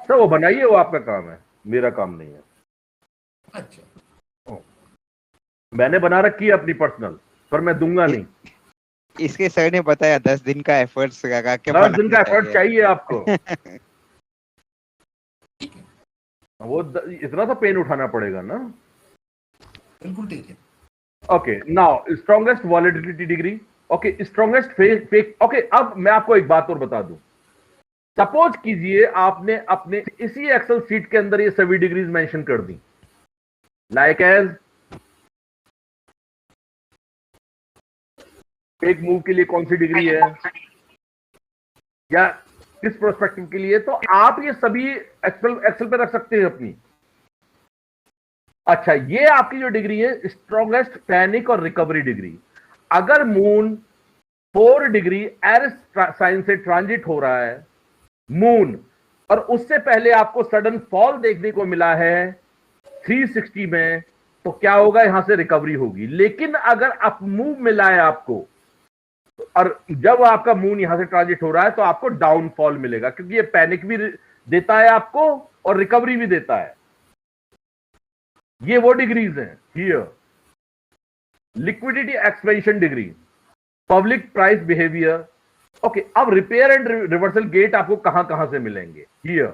सर वो बनाइए, वो आपका काम है, मेरा काम नहीं है। अच्छा, मैंने बना रखी है अपनी पर्सनल, पर मैं दूंगा नहीं। इसके सर ने बताया 10 दिन का एफर्ट्स लगा के 10 दिन का एफर्ट चाहिए आपको। इतना तो पेन उठाना पड़ेगा ना। बिल्कुल ठीक है। Okay, now strongest volatility degree, okay, strongest fake, okay. अब मैं आपको एक बात और बता दूं, सपोज कीजिए आपने अपने इसी एक्सेल सीट के अंदर ये सभी डिग्रीज मेंशन कर दी, लाइक एज फेक मूव के लिए कौन सी डिग्री है या किस प्रोस्पेक्टिव के लिए, तो आप ये सभी एक्सेल पे रख सकते हैं अपनी। अच्छा, ये आपकी जो डिग्री है स्ट्रॉन्गेस्ट पैनिक और रिकवरी डिग्री। अगर मून 4 डिग्री एरिस साइन से ट्रांजिट हो रहा है मून, और उससे पहले आपको सडन फॉल देखने को मिला है 360 में, तो क्या होगा, यहां से रिकवरी होगी। लेकिन अगर अप मूव मिला है आपको, और जब आपका मून यहां से ट्रांजिट हो रहा है, तो आपको डाउनफॉल मिलेगा, क्योंकि ये पैनिक भी देता है आपको और रिकवरी भी देता है। ये वो डिग्रीज हैं here. Liquidity expansion degree, public price behaviour, okay. अब रिपेयर एंड रिवर्सल गेट आपको कहां कहां से मिलेंगे, here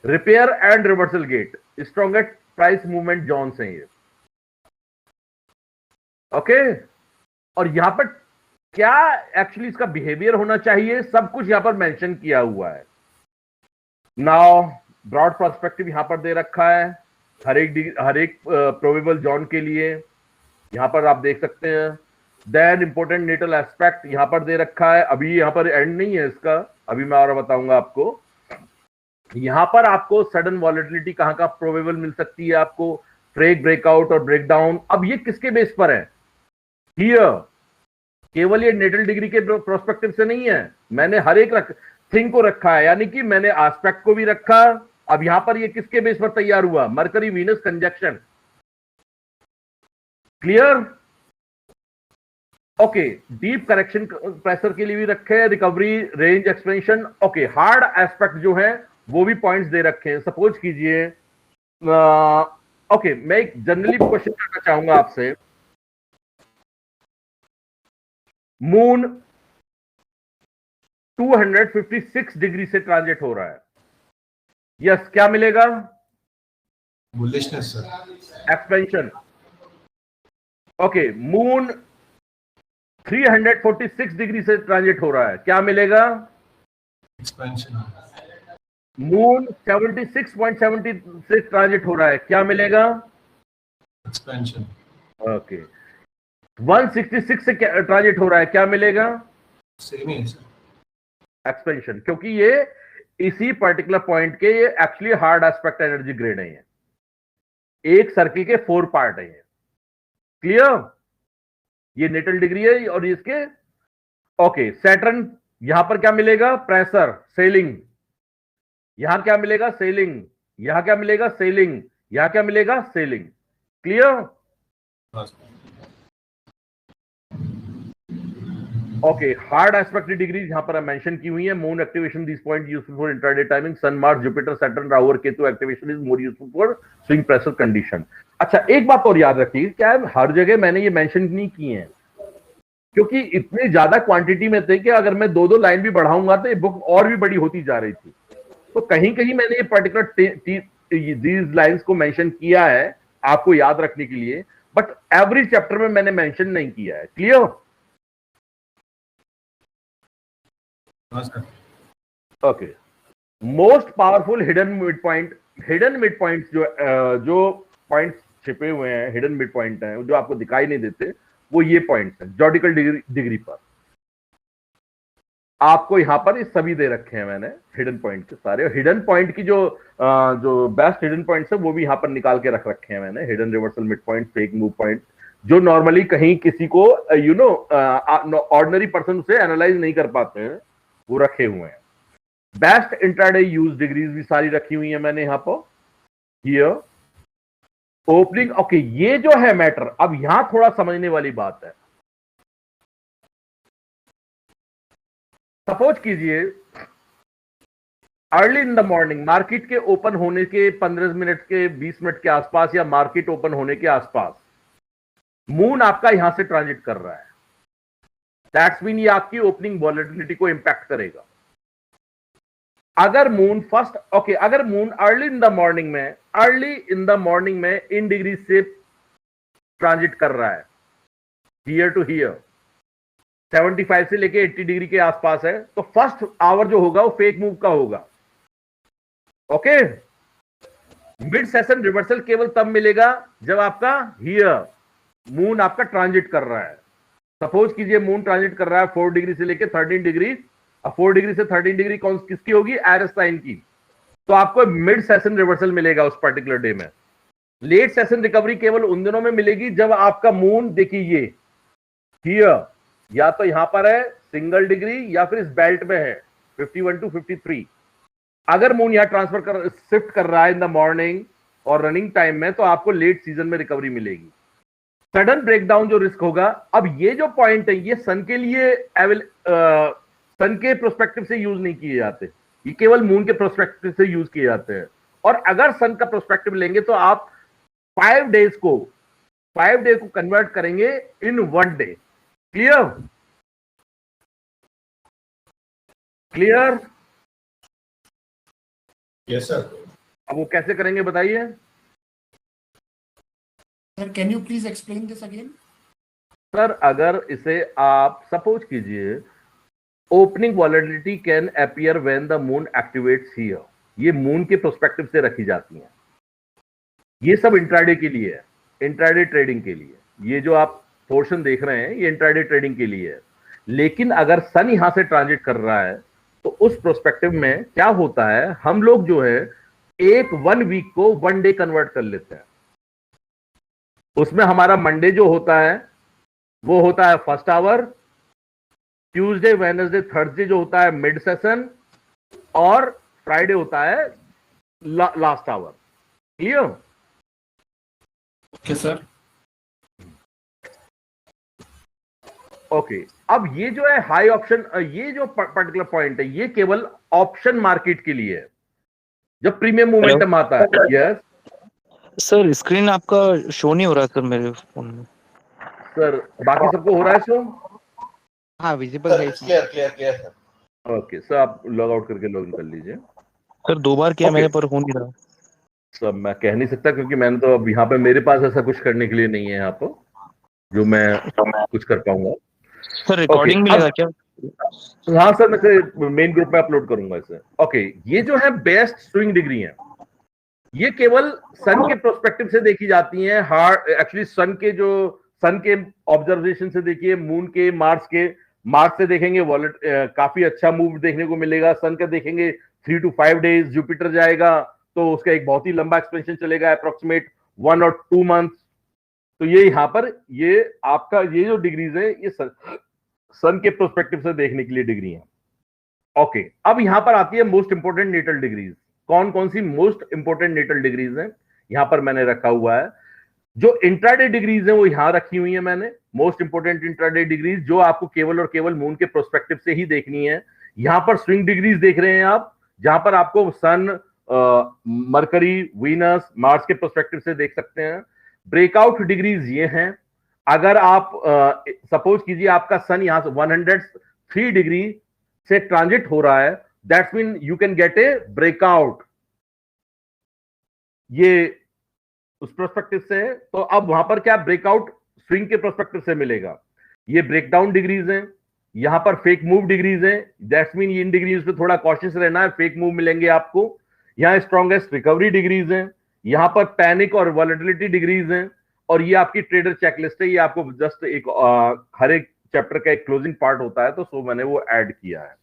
repair and reversal gate, strongest price movement zones हैं ये, ओके। और यहां पर क्या एक्चुअली इसका बिहेवियर होना चाहिए, सब कुछ यहां पर मेंशन किया हुआ है। नाउ ब्रॉड पर्सपेक्टिव यहां पर दे रखा है हर एक प्रोबेबल जोन के लिए, यहां पर आप देख सकते हैं। देन इंपॉर्टेंट नेटल एस्पेक्ट यहां पर दे रखा है, अभी यहां पर एंड नहीं है इसका, अभी मैं और बताऊंगा आपको। यहां पर आपको सडन वॉलेटिलिटी कहां का प्रोबेबल मिल सकती है आपको, ब्रेक, ब्रेकआउट और ब्रेकडाउन। अब ये किसके बेस पर है, हियर केवल ये नेटल डिग्री के प्रोस्पेक्टिव से नहीं है, मैंने हर एक थिंग को रखा है, यानी कि मैंने एस्पेक्ट को भी रखा। अब यहां पर ये किसके बेस पर तैयार हुआ, mercury Venus conjunction, clear, okay. Deep correction pressure के लिए भी रखे हैं, recovery, range expansion, okay. Hard aspect जो है वो भी पॉइंट्स दे रखे हैं। सपोज कीजिए, ओके, मैं एक जनरली क्वेश्चन करना चाहूंगा आपसे, मून 256 डिग्री से ट्रांजिट हो रहा है, यस, क्या मिलेगा, bullishness sir, expansion, okay. Moon 346 degree से ट्रांजिट हो रहा है, क्या मिलेगा, एक्सपेंशन, मून 76.70 से ट्रांजिट हो रहा है, क्या मिलेगा, एक्सपेंशन, ओके। 166 से ट्रांजिट हो रहा है, क्या मिलेगा, सेम ही है सर, एक्सपेंशन, क्योंकि ये इसी पर्टिकुलर पॉइंट के ये actually hard aspect energy grade है, एक सर्किल के 4 पार्ट है, क्लियर। ये नेटल डिग्री है और इसके, ओके। सैटर्न यहां पर क्या मिलेगा, प्रेशर, सेलिंग, यहां क्या मिलेगा, सेलिंग, यहां क्या मिलेगा, सेलिंग, यहां क्या मिलेगा, selling, clear, okay. Hard aspect degrees यहां पर मेंशन की हुई है। Moon activation this point useful for intraday timing, sun, Mars, Jupiter, Saturn, Rahu और Ketu activation is more useful for swing pressure condition. अच्छा, एक बात और याद रखिए, क्या है, हर जगह मैंने ये मेंशन नहीं की है, क्योंकि इतनी ज्यादा क्वांटिटी में थे कि अगर मैं 2-2 लाइन भी बढ़ाऊंगा तो ये बुक और भी बड़ी होती जा रही थी। तो कहीं कहीं मैंने ये पर्टिकुलर दीज लाइंस को मेंशन किया है आपको याद रखने के लिए, बट एवरी चैप्टर में मैंने मेंशन नहीं किया है, clear, okay. Most powerful hidden mid point, hidden mid point जो पॉइंट्स छिपे हुए हैं, हिडन मिड पॉइंट हैं जो आपको दिखाई नहीं देते, वो ये पॉइंट्स हैं जॉडिकल डिग्री पर। आपको यहां पर ये सभी दे रखे हैं मैंने, हिडन पॉइंट के सारे। हिडन पॉइंट की जो बेस्ट हिडन पॉइंट्स है वो भी यहां पर निकाल के रख रखे हैं मैंने, hidden reversal mid point, fake move point, जो नॉर्मली कहीं किसी को ऑर्डिनरी पर्सन से एनालाइज नहीं कर पाते हैं, वो रखे हुए हैं। बेस्ट इंट्राडे यूज डिग्रीज भी सारी रखी हुई है मैंने यहां पर, हियर ओपनिंग, ओके। ये जो है मैटर, अब यहां थोड़ा समझने वाली बात है। सपोज कीजिए early in the morning, market के ओपन होने के 15 मिनट के 20 मिनट के आसपास, या मार्केट ओपन होने के आसपास मून आपका यहां से ट्रांजिट कर रहा है, दैट्स मीन ये आपकी ओपनिंग वॉलेटिलिटी को इंपैक्ट करेगा। अगर मून फर्स्ट ओके अगर moon early in the morning में इन डिग्री से ट्रांजिट कर रहा है, हियर टू हियर 75 से लेके 80 डिग्री के आसपास है, तो फर्स्ट आवर जो होगा वो फेक मूव का होगा। ओके, मिड सेशन रिवर्सल केवल तब मिलेगा जब आपका हियर मून आपका ट्रांजिट कर रहा है। सपोज कीजिए मून ट्रांजिट कर रहा है 4 डिग्री से लेके 13 डिग्री, 4 डिग्री से 13 डिग्री कौन किसकी होगी, एरिस साइन की, तो आपको मिड सेशन रिवर्सल मिलेगा उस पर्टिकुलर डे में। लेट सेशन रिकवरी केवल उन दिनों में मिलेगी जब आपका मून देखिए ये हियर या तो यहां पर है सिंगल डिग्री या फिर इस बेल्ट में है 51 to 53। अगर मून यहां शिफ्ट कर रहा है इन द मॉर्निंग और रनिंग टाइम में, तो आपको लेट सीजन में रिकवरी मिलेगी। सडन ब्रेकडाउन जो रिस्क होगा, अब ये जो पॉइंट है ये सन के लिए सन के प्रोस्पेक्टिव से यूज नहीं किए जाते, ये केवल मून के प्रोस्पेक्टिव से यूज किए जाते हैं। और अगर सन का प्रोस्पेक्टिव लेंगे तो आप 5 डेज को कन्वर्ट करेंगे इन 1 डे। क्लियर? Yes sir. अब वो कैसे करेंगे बताइए sir, can you please explain this again? Sir, अगर इसे आप सपोज कीजिए opening volatility can appear when the moon activates here, ये मून के प्रोस्पेक्टिव से रखी जाती हैं। ये सब इंट्राडे के लिए है, इंट्राडे ट्रेडिंग के लिए। ये जो आप पोर्शन देख रहे हैं ये इंट्राडे ट्रेडिंग के लिए है। लेकिन अगर सन यहां से ट्रांजिट कर रहा है तो उस प्रोस्पेक्टिव में क्या होता है, हम लोग जो है 1 वीक को 1 डे कन्वर्ट कर लेते हैं। उसमें हमारा मंडे जो होता है वो होता है first hour, Tuesday Wednesday Thursday जो होता है मिड सेशन, और फ्राइडे होता है last hour. Clear? Okay sir. Okay, अब ये जो है हाई ऑप्शन, ये जो पर्टिकुलर पॉइंट है ये केवल ऑप्शन मार्केट के लिए है जब प्रीमियम मोमेंटम आता है। यस सर, स्क्रीन आपका शो नहीं हो रहा सर मेरे फोन में। सर, बाकी सबको हो रहा है शो? हाँ, विजिबल है इसमें। Clear sir. ओके सर, आप लॉग आउट करके लॉग इन कर लीजिए। सर 2 बार किया Okay. मैंने पर हो नहीं रहा। सर मैं कह नहीं सकता क्योंकि मैंने तो अब यहाँ पे मेरे पास ऐसा कुछ करने के लिए नहीं है यहाँ पर जो मैं कुछ कर पाऊंगा। सर रिकॉर्डिंग मिलेगा क्या? हाँ सर, मैं इसे मेन ग्रुप में अपलोड करूंगा इसे। ओके, ये जो है बेस्ट स्विंग डिग्री है, ये केवल सन के प्रोस्पेक्टिव से देखी जाती हैं। एक्चुअली सन के ऑब्जर्वेशन से देखिए, मून के, मार्स से देखेंगे वॉलेट काफी अच्छा मूव देखने को मिलेगा। सन का देखेंगे 3 to 5 डेज, जुपिटर जाएगा तो उसका एक बहुत ही लंबा एक्सपेंशन चलेगा, अप्रोक्सीमेट 1 or 2 months। तो ये यहाँ पर ये आपका ये जो डिग्रीज है ये सन के प्रोस्पेक्टिव से देखने के लिए डिग्री है। ओके, अब यहां पर आती है मोस्ट इंपोर्टेंट नेटल डिग्रीज। कौन कौन सी मोस्ट इंपोर्टेंट नेटल डिग्रीज हैं यहां पर मैंने रखा हुआ है। जो इंट्राडे डिग्रीज हैं वो यहां रखी हुई है मैंने, मोस्ट इंपोर्टेंट इंट्राडे डिग्रीज जो आपको केवल और केवल मून के प्रोस्पेक्टिव से ही देखनी है। यहां पर स्विंग डिग्रीज देख रहे हैं आप, जहां पर आपको सन, मरकरी, वीनस, मार्स के प्रोस्पेक्टिव से देख सकते हैं। ब्रेकआउट डिग्रीज ये हैं, अगर आप सपोज कीजिए आपका सन यहां से 103 डिग्री से ट्रांजिट हो रहा है, that's mean you can get A breakout, ये उस प्रोस्पेक्टिव से है। तो अब वहां पर क्या ब्रेकआउट स्विंग के प्रोस्पेक्टिव से मिलेगा। ये ब्रेकडाउन डिग्रीज हैं, यहां पर फेक मूव डिग्रीज हैं, दैट्स मीन इन डिग्रीज पे थोड़ा कॉशियस रहना है, फेक मूव मिलेंगे आपको। यहां स्ट्रॉन्गेस्ट रिकवरी डिग्रीज हैं, यहां पर पैनिक और वॉलेटिलिटी डिग्रीज हैं, और ये आपकी ट्रेडर चेकलिस्ट है। ये आपको जस्ट एक हर एक चैप्टर का एक क्लोजिंग पार्ट होता है, तो सो मैंने वो ऐड किया है।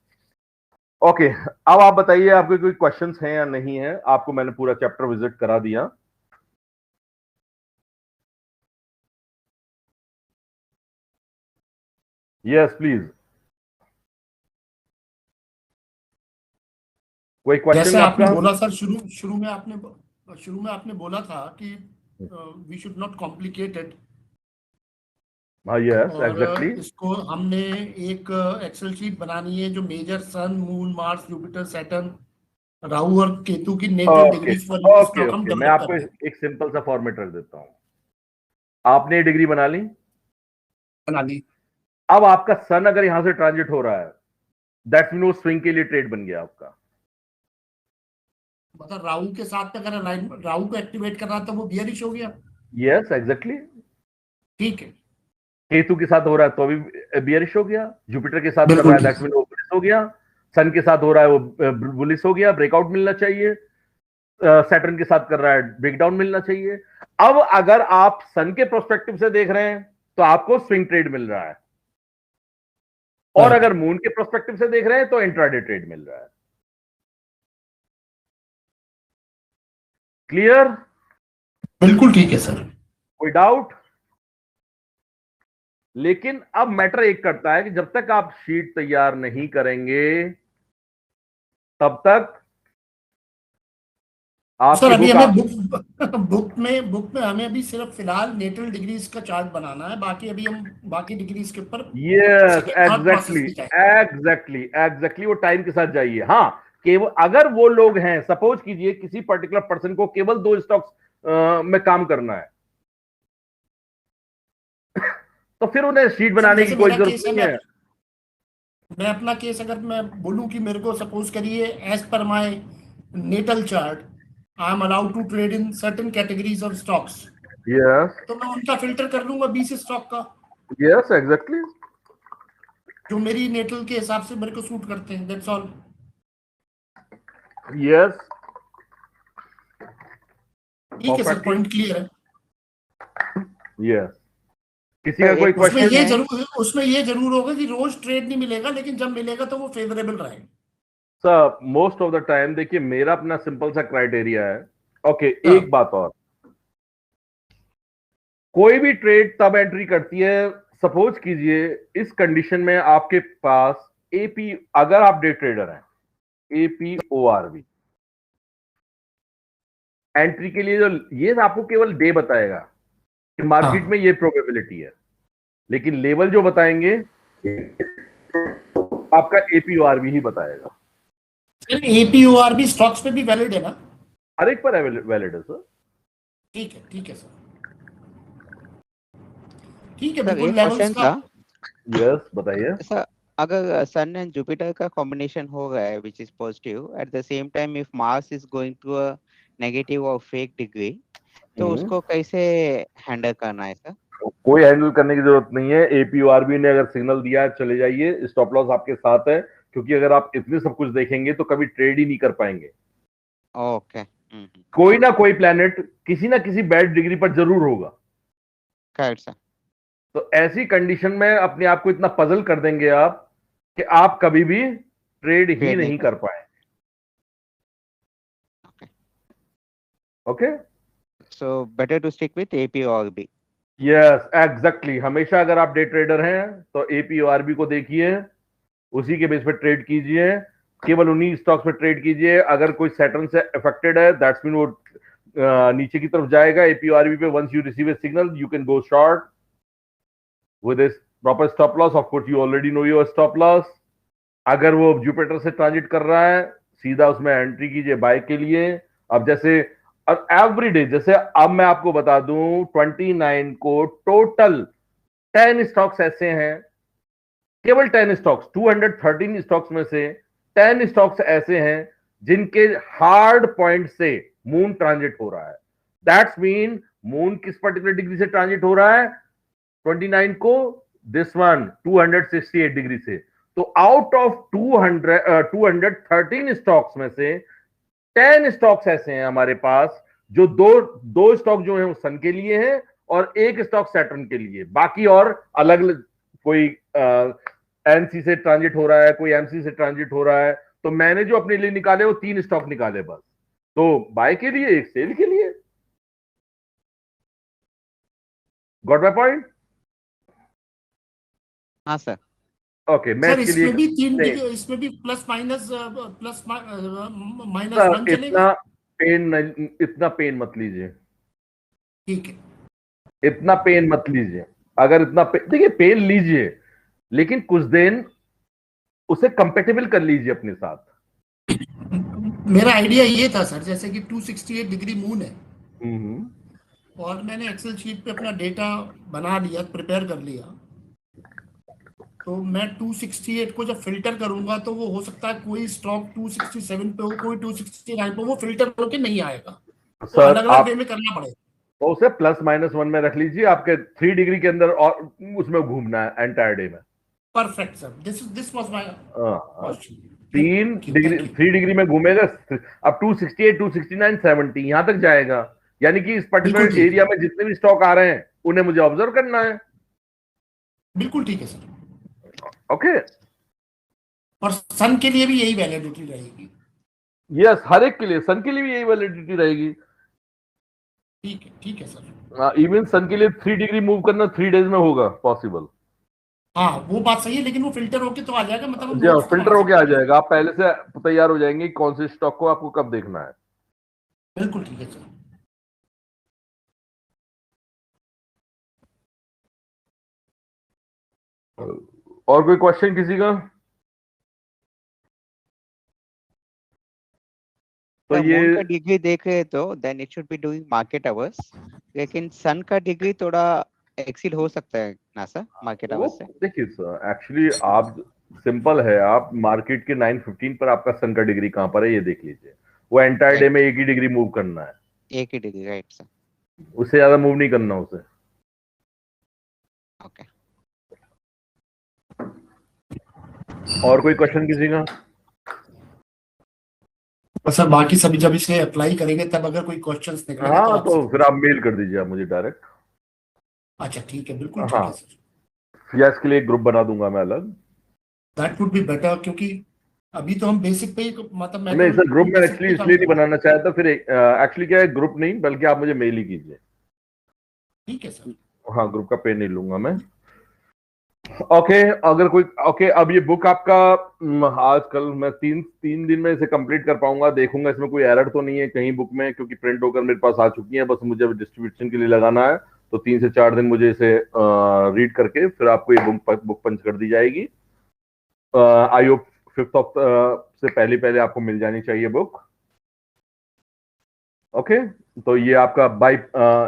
ओके, अब आप बताइए आपके कोई क्वेश्चंस हैं या नहीं है। आपको मैंने पूरा चैप्टर विजिट करा दिया। यस प्लीज, कोई क्वेश्चन जैसे आपने आपका? बोला सर, शुरू में आपने बोला था कि we should not complicate it. हाँ यस और एग्जैक्टली। इसको हमने एक एक्सेल शीट बनानी है जो major sun, moon, Mars, Jupiter, Saturn, Rahu और केतु की नेटल डिग्रीज पर ओके ओके, मैं आपको एक सिंपल सा फॉर्मेट रख देता हूं। आपने ये डिग्री बना ली। अब आपका सन अगर यहां से ट्रांजिट हो रहा है, दैट्स मीन वो स्विंग के लिए ट्रेड बन गया आपका। मतलब राहु के साथ में अगर राहु को एक्टिवेट कर रहा था वो बियरिश हो गया। Yes exactly. ठीक है, केतु के साथ हो रहा है तो अभी बियरिश हो गया, जुपिटर के साथ कर बिल्कुल रहा है ठीक। दैट मीन वो बुलिश हो गया, सन के साथ हो रहा है वो बुलिश हो गया, ब्रेकआउट मिलना चाहिए, सैटर्न के साथ कर रहा है ब्रेकडाउन मिलना चाहिए। अब अगर आप सन के प्रोस्पेक्टिव से देख रहे हैं तो आपको स्विंग ट्रेड मिल रहा है, और Right. अगर मून के प्रोस्पेक्टिव से देख रहे हैं तो इंट्राडे ट्रेड मिल रहा है। क्लियर? बिल्कुल ठीक है सर। कोई डाउट? लेकिन अब मैटर एक करता है कि जब तक आप शीट तैयार नहीं करेंगे तब तक सर आपकी अभी बुक हमें बुक में हमें अभी सिर्फ फिलहाल नेटल डिग्रीज का चार्ट बनाना है, बाकी अभी हम बाकी डिग्रीज के ऊपर यस thought process एग्जैक्टली की जाएंगे। एग्जैक्टली वो टाइम के साथ जाइए। हाँ, केवल अगर वो लोग हैं, सपोज कीजिए किसी पर्टिकुलर पर्सन को केवल 2 स्टॉक्स में काम करना है तो फिर उन्हें शीट बनाने की जैसे कोई मेरा जरूरत केस है, नहीं है। मैं अपना केस अगर मैं बोलूं कि मेरे को सपोज करिए as per my natal chart I am allowed to trade in certain categories of stocks, yes तो मैं उनका फिल्टर कर लूंगा 20 स्टॉक का यस एग्जैक्टली जो मेरी नेटल के हिसाब से मेरे को सूट करते हैं, दैट्स ऑल। यस ठीक है सर, पॉइंट क्लियर है। यस किसी का कोई एक क्वेश्चन? उसमें ये जरूर होगा कि रोज ट्रेड नहीं मिलेगा, लेकिन जब मिलेगा तो वो फेवरेबल रहेगा। Sir most of the time देखिए मेरा अपना सिंपल सा क्राइटेरिया है। ओके हाँ। एक बात और, कोई भी ट्रेड तब एंट्री करती है, सपोज कीजिए इस कंडीशन में आपके पास एपी, अगर आप डे ट्रेडर हैं, एपीओआरबी एंट्री के लिए जो ये आपको केवल डे बताएगा कि मार्केट हाँ। में ये प्रोबेबिलिटी है, लेकिन लेवल जो बताएंगे आपका एपीओआरबी ही बताएगा। एपीओआरबी स्टॉक्स पे भी वैलिड है ना? हर एक पर वैलिड है सर। ठीक है सर, ठीक है, सर बिल्कुल एक लेवल्स क्वेश्चन का। था यस बताइए। सर, अगर सन एंड जुपिटर का कॉम्बिनेशन हो गया है which is positive, at the same time if Mars is going to a negative और फेक डिग्री, तो उसको कैसे हैंडल करना है सर? कोई हैंडल करने की जरूरत नहीं है। एपीओआरबी ने अगर सिग्नल दिया है चले जाइए, स्टॉप लॉस आपके साथ है, क्योंकि अगर आप इतने सब कुछ देखेंगे तो कभी ट्रेड ही नहीं कर पाएंगे। ओके, कोई ना कोई प्लेनेट किसी ना किसी बैड डिग्री पर जरूर होगा। Correct sir. तो ऐसी कंडीशन में अपने आप को इतना पजल कर देंगे आप कि आप कभी भी ट्रेड ही Trade नहीं नहीं कर पाए। Okay, so better to stick with AP और बी। Yes exactly. हमेशा अगर आप डे ट्रेडर हैं तो एपीओआरबी को देखिए, उसी के बेस पे ट्रेड कीजिए, केवल उन्हीं स्टॉक्स पे ट्रेड कीजिए। अगर कोई सैटर्न से अफेक्टेड है दैट्स मीन वो नीचे की तरफ जाएगा एपीओआरबी पे। Once you receive a signal you can go short with this proper stop loss. Of course you already know your stop loss. अगर वो जुपिटर से ट्रांजिट कर रहा है सीधा उसमें एंट्री कीजिए बाय के लिए। अब जैसे एवरी डे, जैसे अब मैं आपको बता दूं 29 को टोटल 10 स्टॉक्स ऐसे हैं, केवल 10 स्टॉक्स, 213 स्टॉक्स में से 10 स्टॉक्स ऐसे हैं जिनके हार्ड पॉइंट से मून ट्रांजिट हो रहा है। दैट्स मीन मून किस पर्टिकुलर डिग्री से ट्रांजिट हो रहा है 29 को, दिस वन 268 डिग्री से। तो आउट ऑफ 213 स्टॉक्स में से 10 स्टॉक्स ऐसे हैं हमारे पास जो दो स्टॉक जो है वो सन के लिए हैं और एक स्टॉक सैटर्न के लिए। बाकी और अलग कोई एनसी से ट्रांजिट हो रहा है, कोई एमसी से ट्रांजिट हो रहा है। तो मैंने जो अपने लिए निकाले वो 3 स्टॉक निकाले बस, तो बाय के लिए एक सेल के लिए। Got my point? हाँ सर। ओके मैं सर इसके लिए इसमें भी प्लस माइनस 1 सर चलेगा? इतना पेन मत लीजिए, ठीक है, इतना पेन मत लीजिए। अगर इतना देखिए पेन लीजिए, लेकिन कुछ दिन उसे कंपेटेबल कर लीजिए अपने साथ। मेरा आइडिया ये था सर, जैसे कि 268 डिग्री मून है और मैंने एक्सेल शीट पे अपना डेटा बना लिया, प्रिपेयर कर लिया, तो मैं 268 को जब फिल्टर करूंगा तो वो हो सकता है कोई स्टॉक 267 पे हो, कोई 269 पे, वो फिल्टर होके नहीं आएगा, तो सर अलग अलग आप वे में करना पड़ेगा। तो उसे +-1 में रख लीजिए, आपके 3 डिग्री के अंदर और उसमें घूमना है एंटायर डे में। Perfect sir, this was my question. 3 degree 3 degree में घूमेगा, अब 268 269 70 यहां तक जाएगा, यानी कि इस बिल्कुल पर्टिकुलर ठीक एरिया है, में जितने भी स्टॉक आ रहे हैं उन्हें मुझे ऑब्जर्व करना है। बिल्कुल ठीक है सर। ओके, और सन के लिए भी यही वैलिडिटी रहेगी। यस, हर एक के लिए, सन के लिए भी यही वैलिडिटी रहेगी। ठीक है सर। इवन सन के लिए 3 डिग्री मूव करना 3 डेज में होगा पॉसिबल। हाँ वो बात सही है, लेकिन वो फिल्टर होके तो आ जाएगा, मतलब हम जी हाँ, नोट्स तो फिल्टर बना होके आ सकते हैं। जाएगा, आप पहले से तैयार हो जाएंगे कि कौन से स्टॉक को आपको कब देखना है। बिल्कुल ठीक है सर। और कोई क्वेश्चन किसी का? तो मून ये का डिग्री देखे तो then it should be doing market hours, लेकिन सन का डिग्री थोड़ा एक्सीड हो सकता है ना सर मार्केट वो आवर्स से? देखिए सर, एक्चुअली आप सिंपल है, आप मार्केट के 9:15 पर आपका सन का डिग्री कहां पर है ये देख लीजिए। वो एंटायर डे में एक ही डिग्री मूव करना है, एक ही डिग्री, राइट सर? उससे ज्यादा मूव नहीं करना उसे। ओके। और कोई क्वेश्चन किसी का? और सर बाकी सभी जब इसे अप्लाई करेंगे तब अगर कोई क्वेश्चंस निकलेंगे तो हाँ, आपसे तो फिर आप मेल कर दीजिए आप मुझे डायरेक्ट। अच्छा ठीक है, बिल्कुल ठीक हाँ, है सर। या इसके लिए एक ग्रुप बना दूंगा मैं अलग। दैट वुड बी बेटर, क्योंकि अभी तो हम बेसिक पे ही, मतलब मैं नहीं तो सर, ग्रुप में बेसिक एक्चुअली पे काम इसलिए नहीं कर रहा हूँ। बनाना चाहता था, फिर एक्चुअली क्या है, ग्रुप नहीं बल्कि आप मुझे मेल ही कीजिए। ठीक है सर। हाँ, ग्रुप का पे नहीं लूंगा मैं। ओके, अगर कोई ओके, अब ये बुक आपका आजकल मैं तीन दिन में इसे कंप्लीट कर पाऊंगा, देखूंगा इसमें कोई एरर तो नहीं है कहीं बुक में, क्योंकि प्रिंट होकर मेरे पास आ चुकी है, बस मुझे डिस्ट्रीब्यूशन के लिए लगाना है। तो 3 से 4 दिन मुझे इसे रीड करके फिर आपको ये बुक पंच कर दी जाएगी। आई होप 5th ऑफ से पहले आपको मिल जानी चाहिए बुक। ओके, तो ये आपका बाई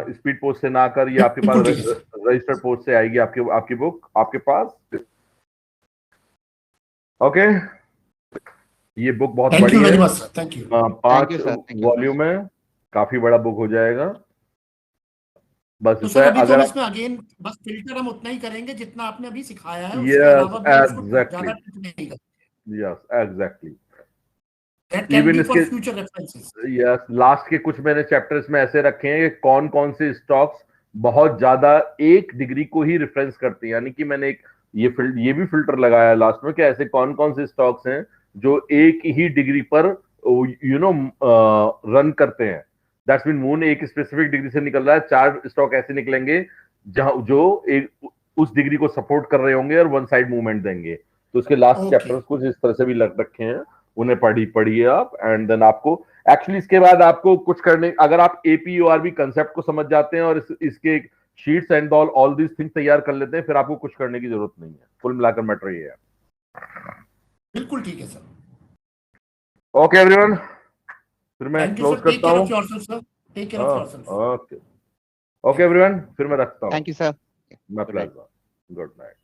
स्पीड पोस्ट से ना कर, ये आपके पास बिल्कुल ठीक है सर। रजिस्टर्ड पोस्ट से आएगी आपकी बुक आपके पास। ओके, ये बुक बहुत थैंक बड़ी यू है, very much sir, thank you. 5 sir, thank you. Volume है, काफी बड़ा बुक हो जाएगा। बस तो इसे सर अभी तो अगर हम इसमें अगेन बस फिल्टर हम उतना ही करेंगे जितना आपने अभी सिखाया है, उसके यस अलावा भी हम उसको एग्जैक्टली, ज्यादा कुछ नहीं करेंगे। Yes exactly, that can even be इसके for future references. Yes last के कुछ मैंने चैप्टर्स में ऐसे रखे हैं कि कौन कौन से स्टॉक्स बहुत ज्यादा 1 डिग्री को ही रेफरेंस करते हैं, यानी कि मैंने एक ये भी फिल्टर लगाया लास्ट में कि ऐसे कौन कौन से स्टॉक्स हैं जो 1 ही डिग्री पर रन करते हैं। दैट्स मीन मून एक स्पेसिफिक डिग्री से निकल रहा है, 4 स्टॉक ऐसे निकलेंगे जहां जो एक उस डिग्री को सपोर्ट कर रहे होंगे और वन साइड मूवमेंट देंगे। तो उसके लास्ट ओके चैप्टर्स कुछ इस तरह से भी लग रखे हैं, उन्हें पढ़िए आप, एंड देन आपको एक्चुअली इसके बाद आपको कुछ करने, अगर आप एपीयूआरबी कंसेप्ट को समझ जाते हैं और इसके sheets and all these things तैयार कर लेते हैं, फिर आपको कुछ करने की जरूरत नहीं है। कुल मिलाकर मैटर ये है। बिल्कुल ठीक है सर। ओके एवरीवन, फिर मैं thank you close sir, take करता केयर हूँ। Of yourself sir, take care of yourself. Okay okay everyone, फिर मैं रखता हूँ। Thank you sir. My pleasure, good night.